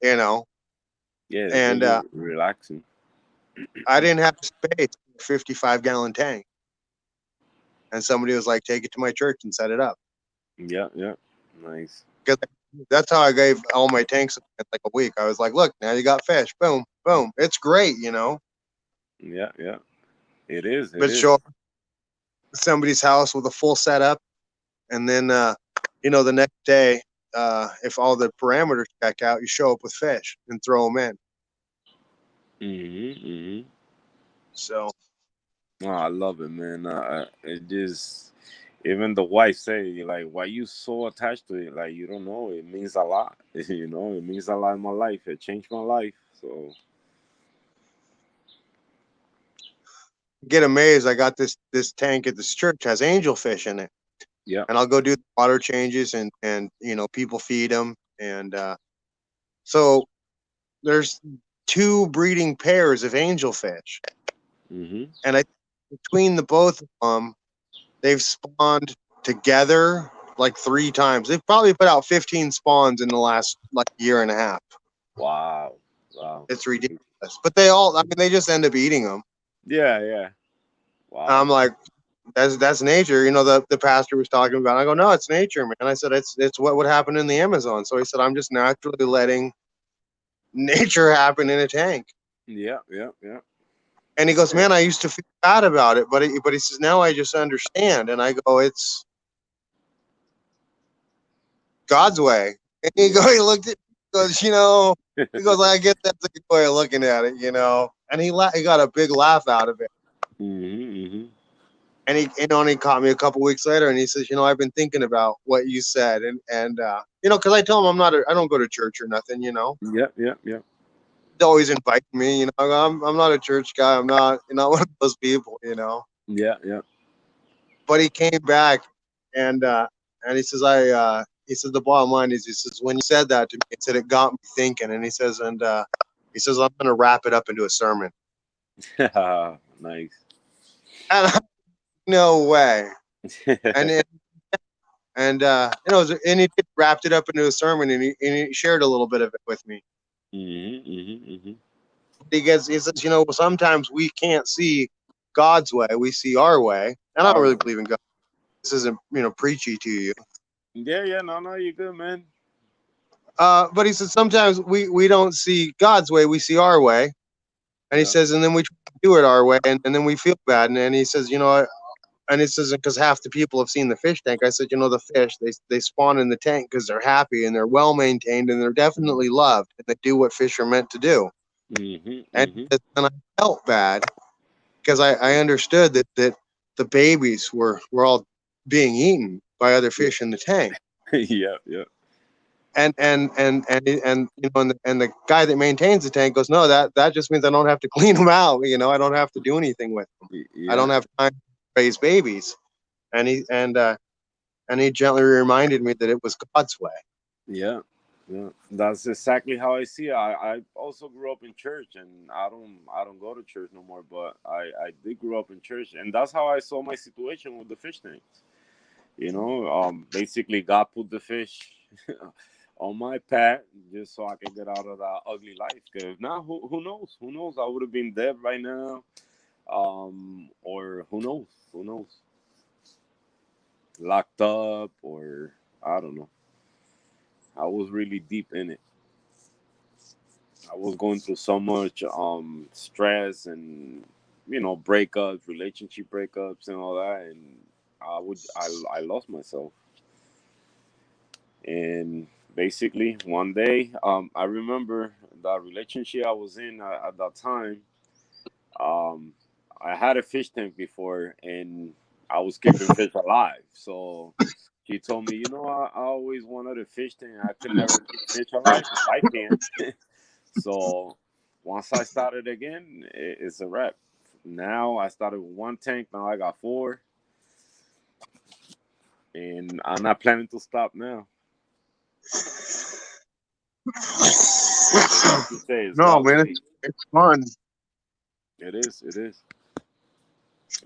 you know Yeah, it's and really relaxing. I didn't have space for a 55-gallon tank and somebody was like, take it to my church and set it up Yeah, yeah. Nice. because that's how I gave all my tanks in like a week. I was like, look, now you got fish, boom boom, it's great, Yeah, yeah. It is. It but show is. up at somebody's house with a full setup and then the next day, if all the parameters check out, you show up with fish and throw them in. Mm-hmm. Mm-hmm. So Oh, I love it, man. It just even the wife say like, "Why you so attached to it? Like you don't know. It means a lot. It means a lot in my life. It changed my life." So get amazed. I got this tank at this church has angelfish in it, yeah. and I'll go do the water changes and people feed them, and so there's two breeding pairs of angelfish, Mm-hmm. and I between the both of them, they've spawned together like 3 times. They've probably put out 15 spawns in the last like year and a half. Wow. Wow. It's ridiculous. But they all, I mean, they just end up eating them. Yeah. Yeah. I'm Wow. like, that's nature. The pastor was talking about. I go, no, it's nature, man. I said, it's what would happen in the Amazon. So he said, I'm just naturally letting nature happen in a tank. Yeah. Yeah. Yeah. And he goes, man, I used to feel bad about it, but he says now I just understand. And I go, it's God's way. And he looked at, he goes, he goes, I guess that's a good way of looking at it, And he got a big laugh out of it. Mm-hmm. Mm-hmm. And he caught me a couple weeks later, and he says, I've been thinking about what you said, and because I tell him I don't go to church or nothing, Yeah. Yeah. Yeah. He's always inviting me, I'm not a church guy, I'm not one of those people, Yeah. Yeah. But he came back, and And he says, he says, the bottom line is, he says, when you said that to me, he said, it got me thinking. And he says, he says, I'm going to wrap it up into a sermon. Nice. And I'm, no way. And and he wrapped it up into a sermon, and he shared a little bit of it with me. He says, sometimes we can't see God's way, we see our way. And I don't really believe in God. This isn't, preachy to you. Yeah, no, you're good, man. But he says, sometimes we don't see God's way, we see our way. And he says, and then we do it our way, and then we feel bad. And he says, and it says, because half the people have seen the fish tank. I said, the fish, they spawn in the tank because they're happy and they're well maintained and they're definitely loved and they do what fish are meant to do. And I felt bad because I understood that the babies were all being eaten by other fish in the tank. Yeah. And the guy that maintains the tank goes, no, that just means I don't have to clean them out. I don't have to do anything with them. Yeah. I don't have time to raise babies. And he gently reminded me that it was God's way. Yeah. That's exactly how I see it. I also grew up in church, and I don't go to church no more. But I did grow up in church, and that's how I saw my situation with the fish tanks. Basically, God put the fish on my path just so I can get out of that ugly life. Because now, who knows? Who knows? I would have been dead right now. Or who knows? Locked up, or I don't know. I was really deep in it. I was going through so much stress and breakups, relationship breakups, and all that, and I lost myself. And basically, one day, I remember the relationship I was in at that time. Um, I had a fish tank before, and I was keeping fish alive. So she told me, I always wanted a fish tank. I could never keep fish alive. I can. So once I started again, it's a wrap. Now I started with one tank. Now I got 4, and I'm not planning to stop now. Like you say, No, man, it's fun. It is.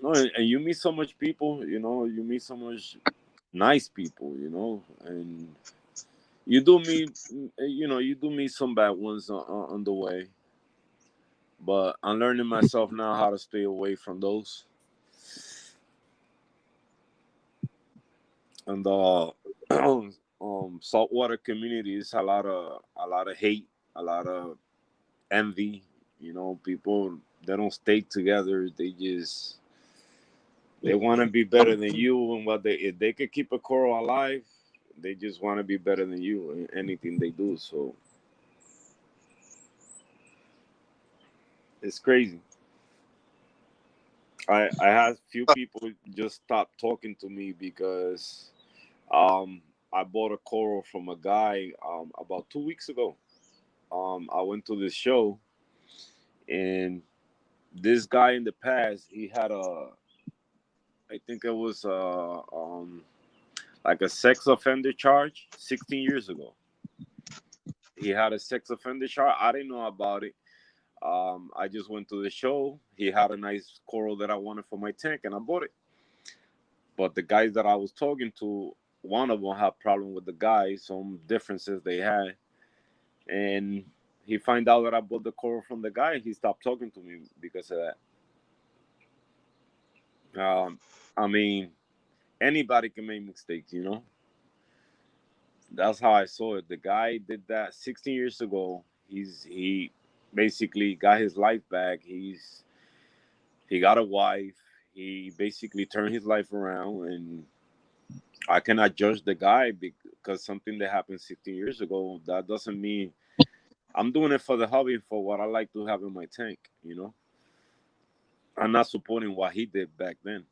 No, and you meet so much people. You meet so much nice people. And you do meet some bad ones on the way. But I'm learning myself now how to stay away from those. And the saltwater community is a lot of hate, a lot of envy. People, they don't stay together. They want to be better than you, and if they could keep a coral alive, they just want to be better than you in anything they do. So it's crazy. I had few people just stop talking to me because I bought a coral from a guy about 2 weeks ago. I went to this show, and this guy in the past, he had I think it was like a sex offender charge 16 years ago. He had a sex offender charge. I didn't know about it. I just went to the show. He had a nice coral that I wanted for my tank, and I bought it. But the guys that I was talking to, one of them had problem with the guy, some differences they had, and he find out that I bought the coral from the guy. He stopped talking to me because of that. I mean, anybody can make mistakes. That's how I saw it. The guy did that 16 years ago. He basically got his life back. He got a wife. He basically turned his life around, and I cannot judge the guy because something that happened 16 years ago. That doesn't mean I'm doing it for the hobby, for what I like to have in my tank. I'm not supporting what he did back then.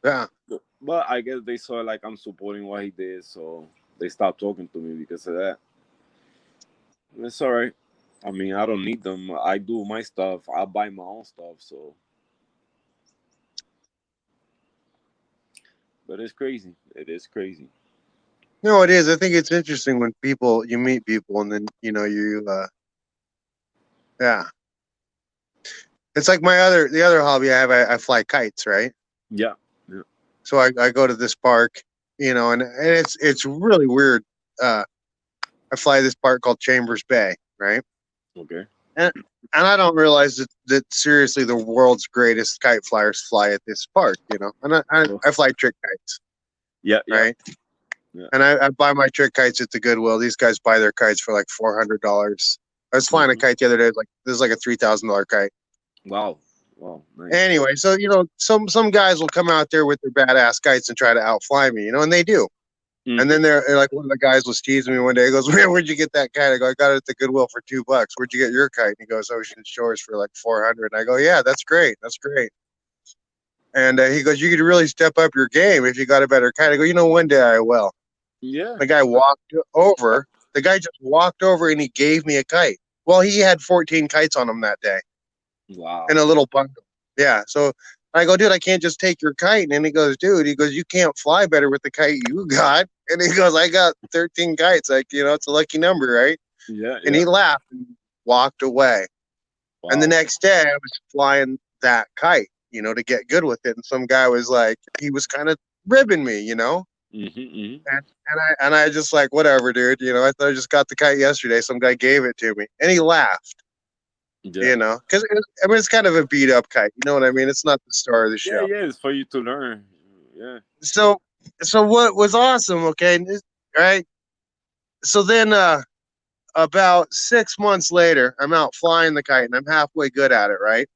Yeah. But I guess they saw like I'm supporting what he did, so they stopped talking to me because of that. It's all right. I mean, I don't need them. I do my stuff. I buy my own stuff. So But it's crazy. It is crazy. No, it is. I think it's interesting when you meet people and then yeah. It's like the other hobby I have. I fly kites, right? Yeah. Yeah. So I go to this park, and it's really weird. Uh, I fly this park called Chambers Bay, right? Okay. And I don't realize that seriously the world's greatest kite flyers fly at this park, And I fly trick kites, Yeah. Yeah. right? Yeah. And I buy my trick kites at the Goodwill. These guys buy their kites for like $400. I was flying a kite the other day. This is like a $3,000 kite. Wow. Wow. Nice. Anyway, so some guys will come out there with their badass kites and try to outfly me, and they do. And then they're like, one of the guys was teasing me one day. He goes, "Man, where'd you get that kite?" I go, "I got it at the Goodwill for $2. Where'd you get your kite?" And he goes, "Ocean Shores for like 400." And I go, "Yeah, that's great. That's great." And he goes, "You could really step up your game if you got a better kite." I go, "One day I will." Yeah. The guy walked over. The guy just walked over and he gave me a kite. Well, he had 14 kites on him that day Wow. in a little bundle. Yeah. So I go, "Dude, I can't just take your kite." And he goes, "Dude," "you can't fly better with the kite you got." And he goes, "I got 13 kites. Like, it's a lucky number, right?" Yeah. And Yeah. he laughed and walked away. Wow. And the next day I was flying that kite, to get good with it. And some guy was like, he was kind of ribbing me, And I just like, whatever, dude. I thought I just got the kite yesterday. Some guy gave it to me, and he laughed. Yeah. Because it's kind of a beat up kite. You know what I mean? It's not the star of the Yeah. show. Yeah. It's for you to learn. Yeah. So what was awesome? Okay, right. So then, about 6 months later, I'm out flying the kite, and I'm halfway good at it, right?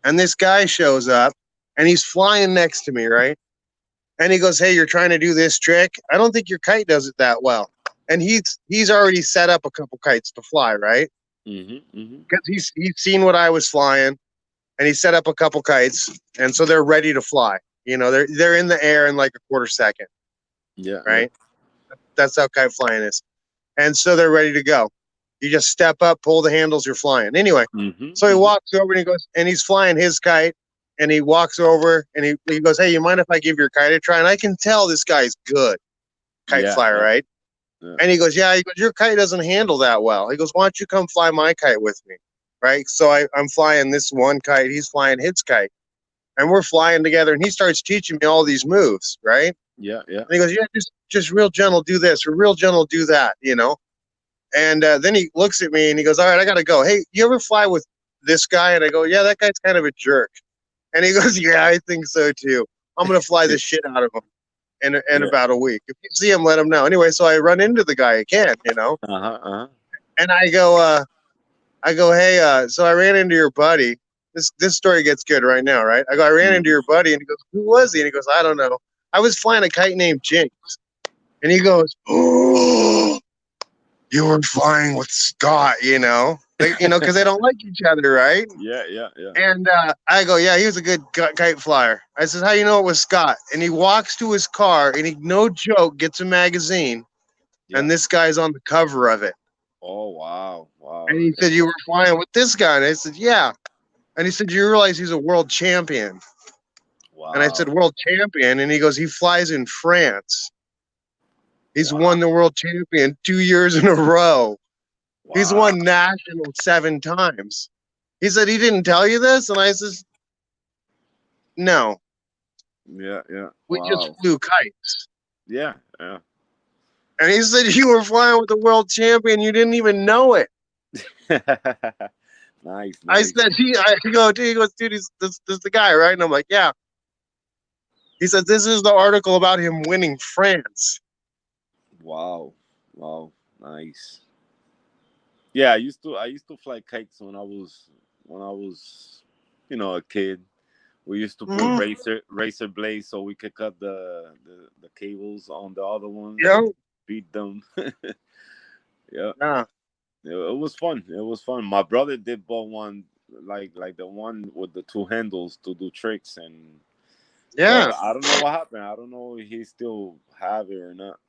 And this guy shows up, and he's flying next to me, right? And he goes, "Hey, you're trying to do this trick? I don't think your kite does it that well." And he's already set up a couple kites to fly, right? Because he's seen what I was flying, and he set up a couple kites, and so they're ready to fly. They're in the air in like a quarter second, Yeah. right? That's how kite flying is. And so they're ready to go. You just step up, pull the handles, you're flying. Anyway, so he walks over and he goes, and he's flying his kite, and he walks over and he goes, "Hey, you mind if I give your kite a try?" And I can tell this guy's good kite flyer, right? Yeah. And he goes, "Yeah." He goes, "Your kite doesn't handle that well." He goes, "Why don't you come fly my kite with me?" Right? So I'm flying this one kite, he's flying his kite, and we're flying together, and he starts teaching me all these moves, right? Yeah. Yeah. And he goes, "Yeah, just real gentle, do this, or real gentle, do that," And then he looks at me and he goes, "All right, I got to go. Hey, you ever fly with this guy?" And I go, "Yeah, that guy's kind of a jerk." And he goes, "Yeah, I think so too. I'm going to fly the shit out of him in about a week. If you see him, let him know." Anyway, so I run into the guy again, And I go, "Hey, so I ran into your buddy." This story gets good right now, right? I ran into your buddy, and he goes, "Who was he?" And he goes, "I don't know. I was flying a kite named Jinx." And he goes, "Oh, you were flying with Scott, because they don't like each other, right?" Yeah. Yeah. Yeah. And I go, "Yeah, he was a good kite flyer." I says, "How you know it was Scott?" And he walks to his car, and he, no joke, gets a magazine, and this guy's on the cover of it. Oh, wow. Wow. And he said, "You were flying with this guy?" And I said, "Yeah." And he said, "You realize he's a world champion?" Wow. And I said, "World champion?" And he goes, "He flies in France. He's won the world champion 2 years in a row. He's won national 7 times." He said, "He didn't tell you this?" And I says, "No. Yeah. Yeah. We just flew kites." Yeah. Yeah. And he said, "You were flying with the world champion. You didn't even know it." Nice. I said, he goes, "Dude, this is the guy, right?" And I'm like, "Yeah." He said, "This is the article about him winning France." Wow. Wow. Nice. Yeah, I used to fly kites when I was a kid. We used to put razor blades so we could cut the cables on the other ones. Yeah. Beat them. Yeah. Yeah. It was fun. It was fun. My brother did bought one like the one with the 2 handles to do tricks, and Yeah. I don't know what happened. I don't know if he still have it or not.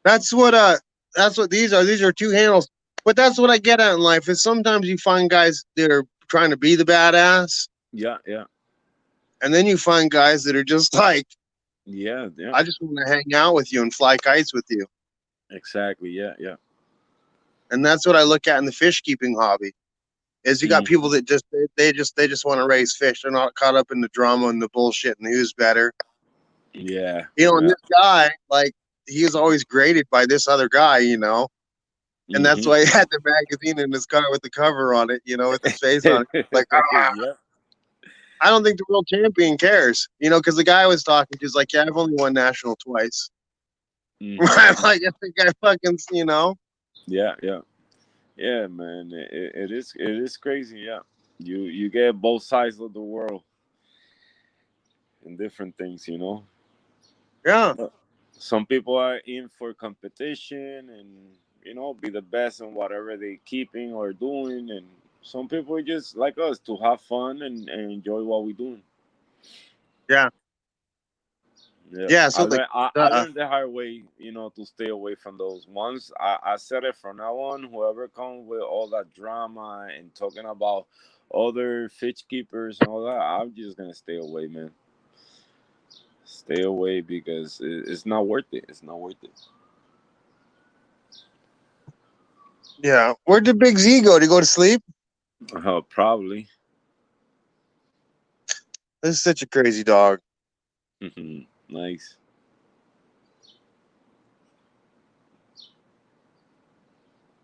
That's what these are. These are 2 handles. But that's what I get at in life is sometimes you find guys that are trying to be the badass. Yeah, yeah. And then you find guys that are just like, Yeah, yeah, I just want to hang out with you and fly kites with you. exactly. Yeah, yeah. And that's what I look at in the fish keeping hobby. Is you got Mhm. people that just want to raise fish. They're not caught up in the drama and the bullshit and who's better. Yeah, You know, and yeah. this guy, like, he was always graded by this other guy, you know. And that's Hmm. why he had the magazine in his car with the cover on it, you know, with his face on it. Like, Yeah. I don't think the world champion cares, you know, because the guy I was talking to is like, yeah, I've only won national twice. I'm Hmm. like, I think I fucking, you know, Yeah, yeah, yeah, man. It is crazy. Yeah, you get both sides of the world in different things. yeah, But some people are in for competition and be the best in whatever they keeping or doing, and some people are just like us to have fun and enjoy what we're doing. yeah, Yeah, yeah. I So learned I, I uh, learned the hard way, to stay away from those ones. I said it from now on. Whoever comes with all that drama and talking about other fish keepers and all that, I'm just gonna stay away, man. Stay away because it's not worth it. It's not worth it. yeah. Where'd the big Z go? To go to sleep? Probably. This is such a crazy dog. Nice.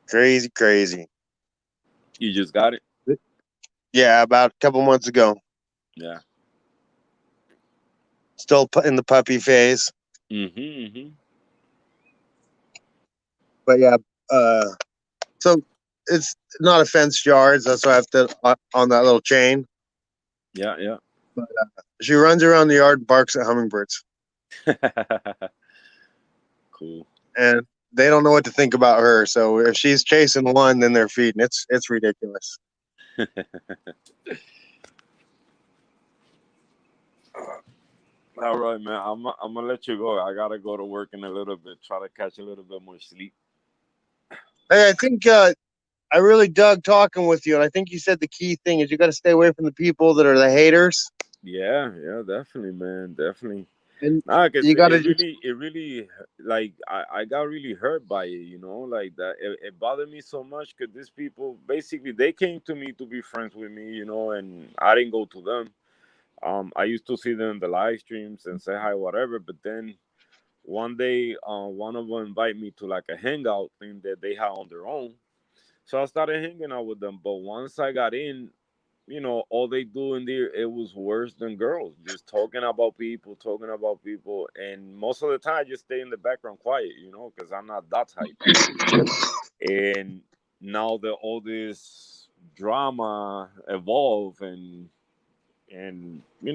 Crazy, crazy. You just got it. Yeah, about a couple months ago. Yeah. Still in the puppy phase, Mm-hmm. but yeah. Uh, so it's not a fenced yards. That's why I have to on that little chain. Yeah, yeah. But she runs around the yard, and barks at hummingbirds, Cool. and they don't know what to think about her. So if she's chasing one, then they're feeding. It's ridiculous. All right, man. I'm gonna let you go. I gotta go to work in a little bit. Try to catch a little bit more sleep. Hey, I think I really dug talking with you, and I think you said the key thing is you got to stay away from the people that are the haters, Yeah, yeah, definitely, man, definitely. and Nah, cause you got to it just really, it really, like I got really hurt by it. Like that. It bothered me so much because these people basically they came to me to be friends with me, and I didn't go to them. I used to see them in the live streams and say hi, whatever. But then one day, one of them invited me to like a hangout thing that they had on their own. So I started hanging out with them. But once I got in, all they do in there, it was worse than girls. Just talking about people. And most of the time, I just stay in the background quiet, because I'm not that type. And now that all this drama evolve and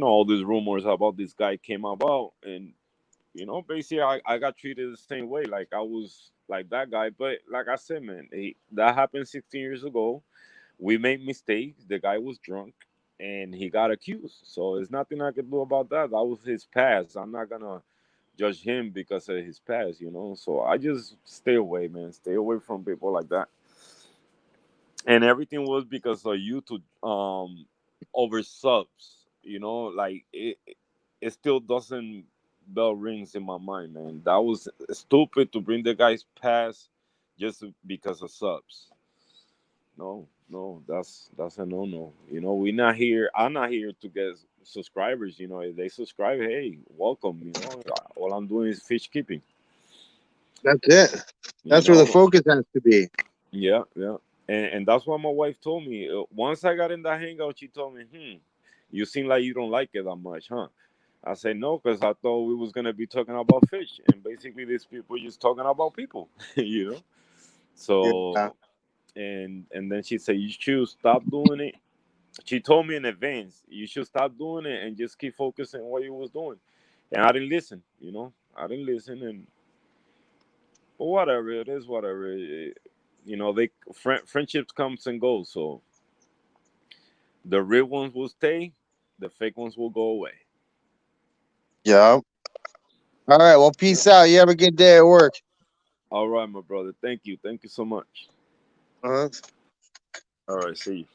all these rumors about this guy came about, and basically I got treated the same way, like I was like that guy. But like I said, man, that happened 16 years ago. We made mistakes. The guy was drunk and he got accused. So there's nothing I could do about that. That was his past. I'm not gonna judge him because of his past. So I just stay away, man. Stay away from people like that. And everything was because of YouTube over subs. Like it still doesn't bell rings in my mind, man. That was stupid to bring the guy's past just because of subs. No, no, that's a no no. We're not here. I'm not here to get subscribers. If they subscribe, hey, welcome. All I'm doing is fish keeping. that's it. You That's where the know, focus has to be. yeah, yeah. And that's what my wife told me. Once I got in that hangout, she told me, you seem like you don't like it that much, huh? I said no, because I thought we was gonna be talking about fish, and basically these people just talking about people, you know. Yeah. So and then she said you should stop doing it. She told me in advance you should stop doing it and just keep focusing on what you was doing. And I didn't listen, I didn't listen, and but whatever it is, whatever. They friendships comes and goes. So the real ones will stay, the fake ones will go away. Yeah. All right. Well, Yeah. peace out. You have a good day at work. All right, my brother. Thank you so much. Uh-huh. All right, see you.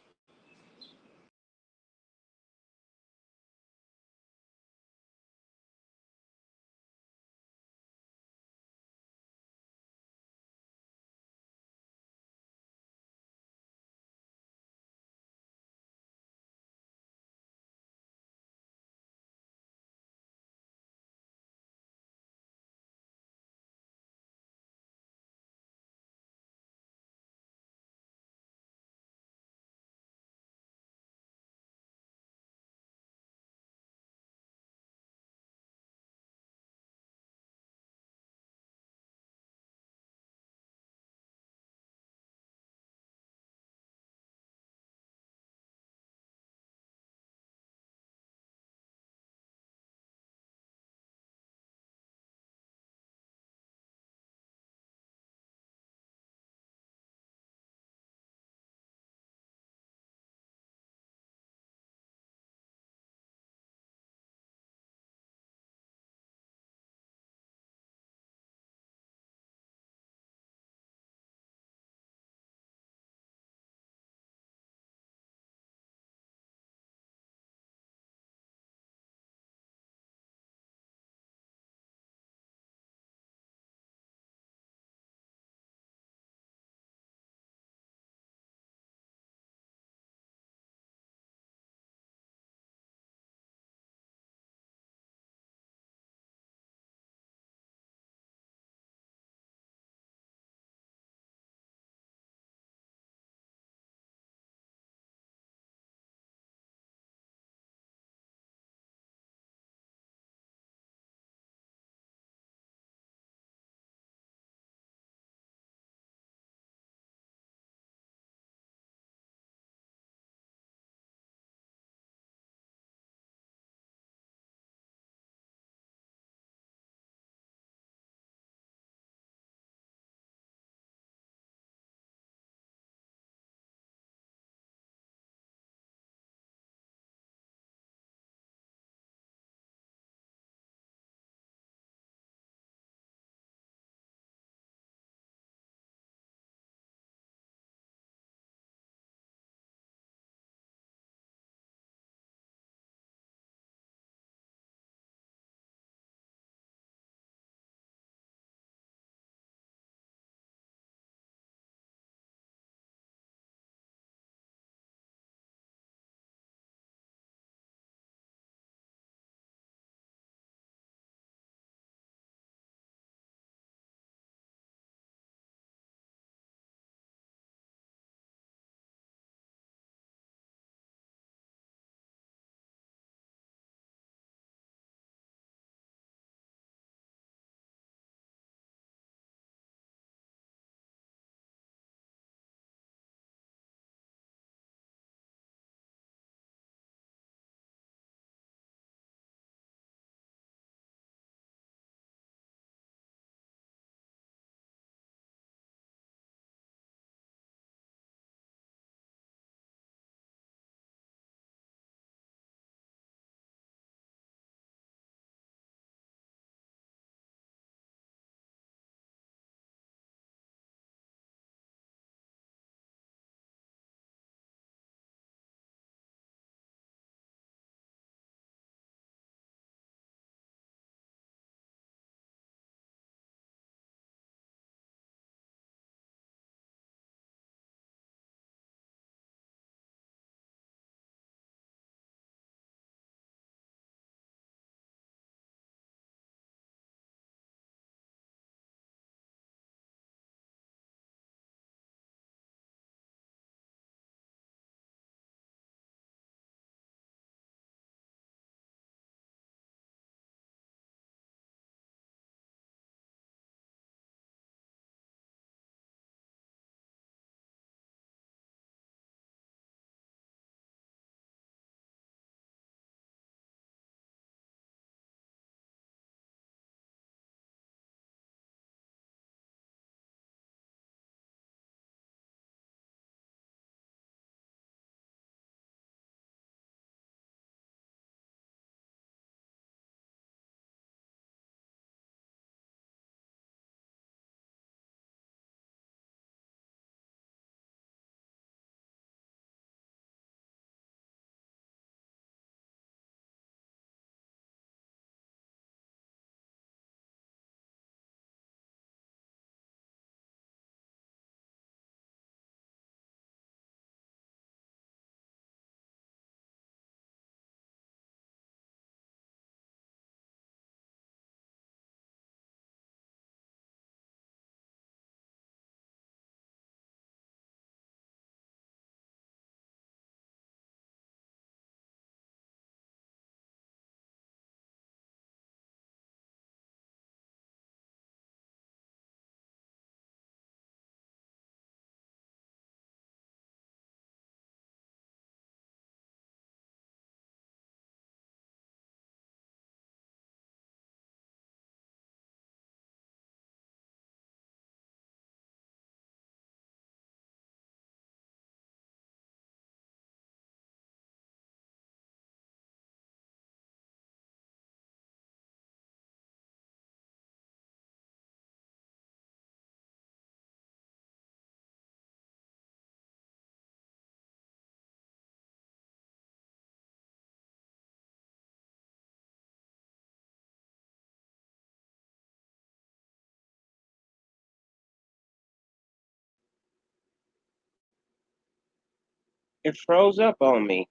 It froze up on me.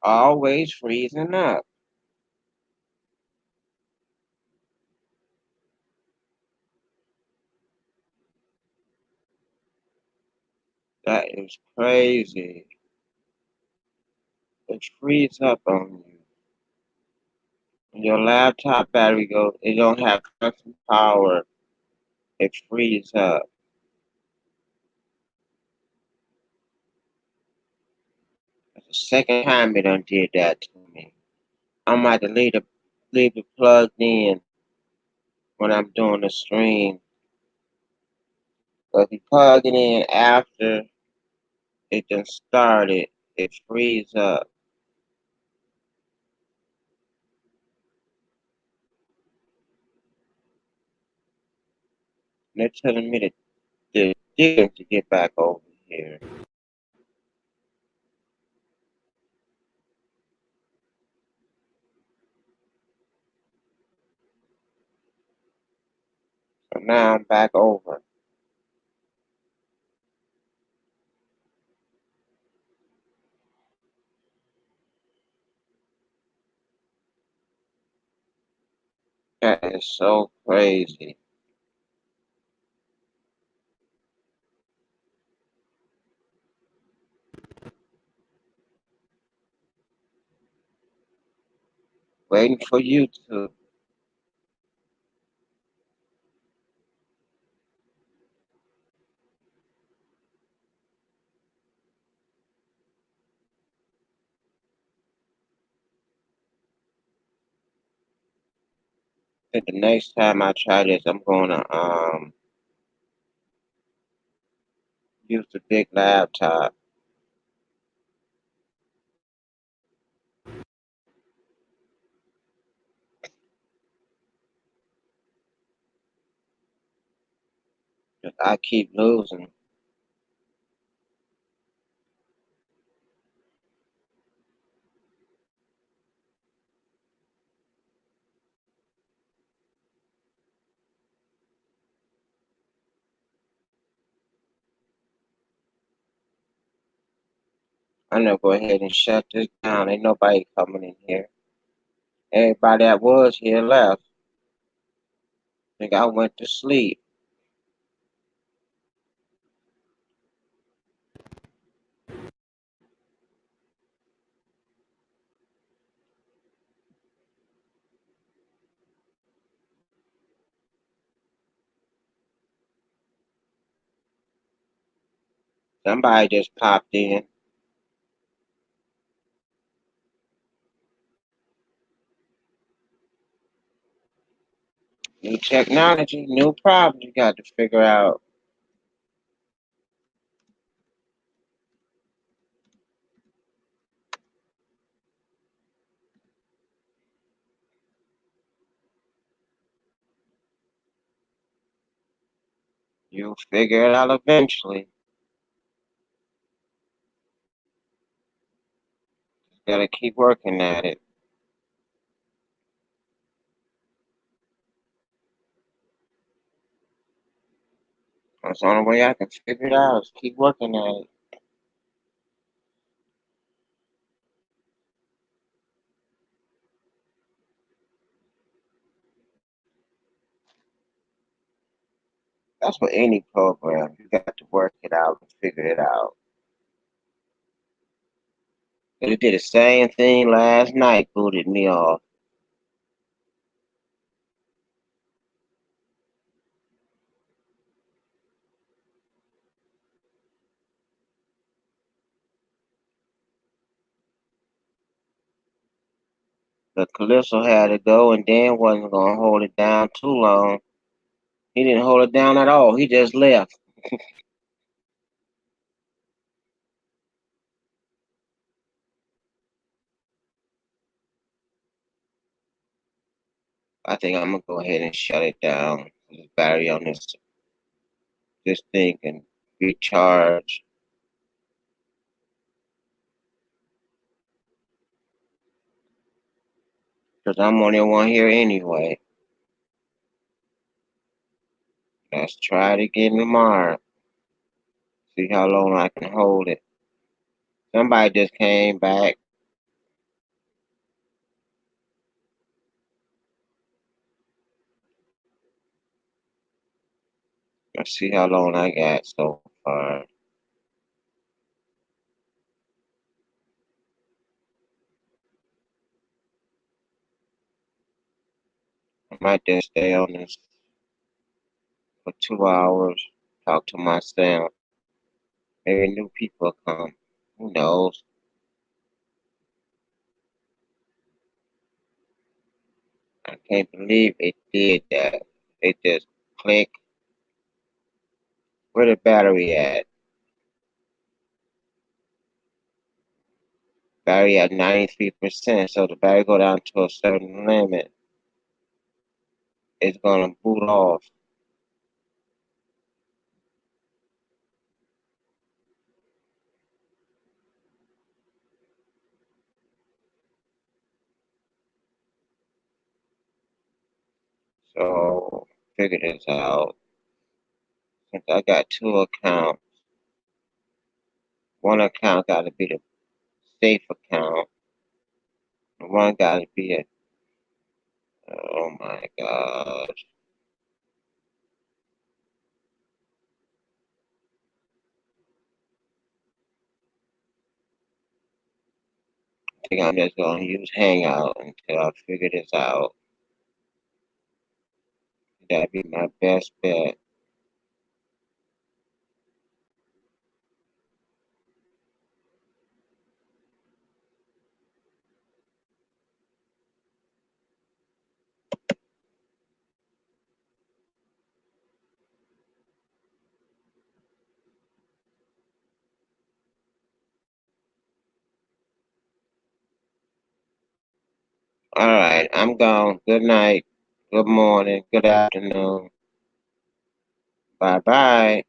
Always freezing up. That is crazy. It freezes up on you. When your laptop battery goes, it don't have constant power. It freezes up. That's the second time it done did that to me. I might have leave it plugged in when I'm doing the stream. But if you plug it in after it done started, it freezes up. And they're telling me to dig to get back over here. So now I'm back over. That is so crazy. Waiting for you to. I think the next time I try this, I'm gonna use the big laptop. 'Cause I keep losing. I'm gonna go ahead and shut this down. Ain't nobody coming in here. Everybody that was here left. Think I went to sleep. Somebody just popped in. New technology, new problems you got to figure out. You'll figure it out eventually. Gotta keep working at it. That's the only way I can figure it out is keep working at it. That's what any program. You got to work it out and figure it out. But it did the same thing last night, booted me off. But Calypso had to go and Dan wasn't gonna hold it down too long. He didn't hold it down at all. He just left. I think I'm gonna go ahead and shut it down. The battery on this thing can recharge. Because I'm only one here anyway. Let's try it again tomorrow. See how long I can hold it. Somebody just came back. Let's see how long I got so far. I might just stay on this for 2 hours, talk to myself. Maybe new people come. Who knows? I can't believe it did that. It just click. Where the battery at? Battery at 93%. So the battery go down to a certain limit, it's gonna boot off. So figure this out. Since I got two accounts, one account got to be the safe account, and one got to be a. Oh my God! I think I'm just gonna use Hangout until I figure this out. That'd be my best bet. All right, I'm gone. Good night. Good morning. Good afternoon. Bye bye.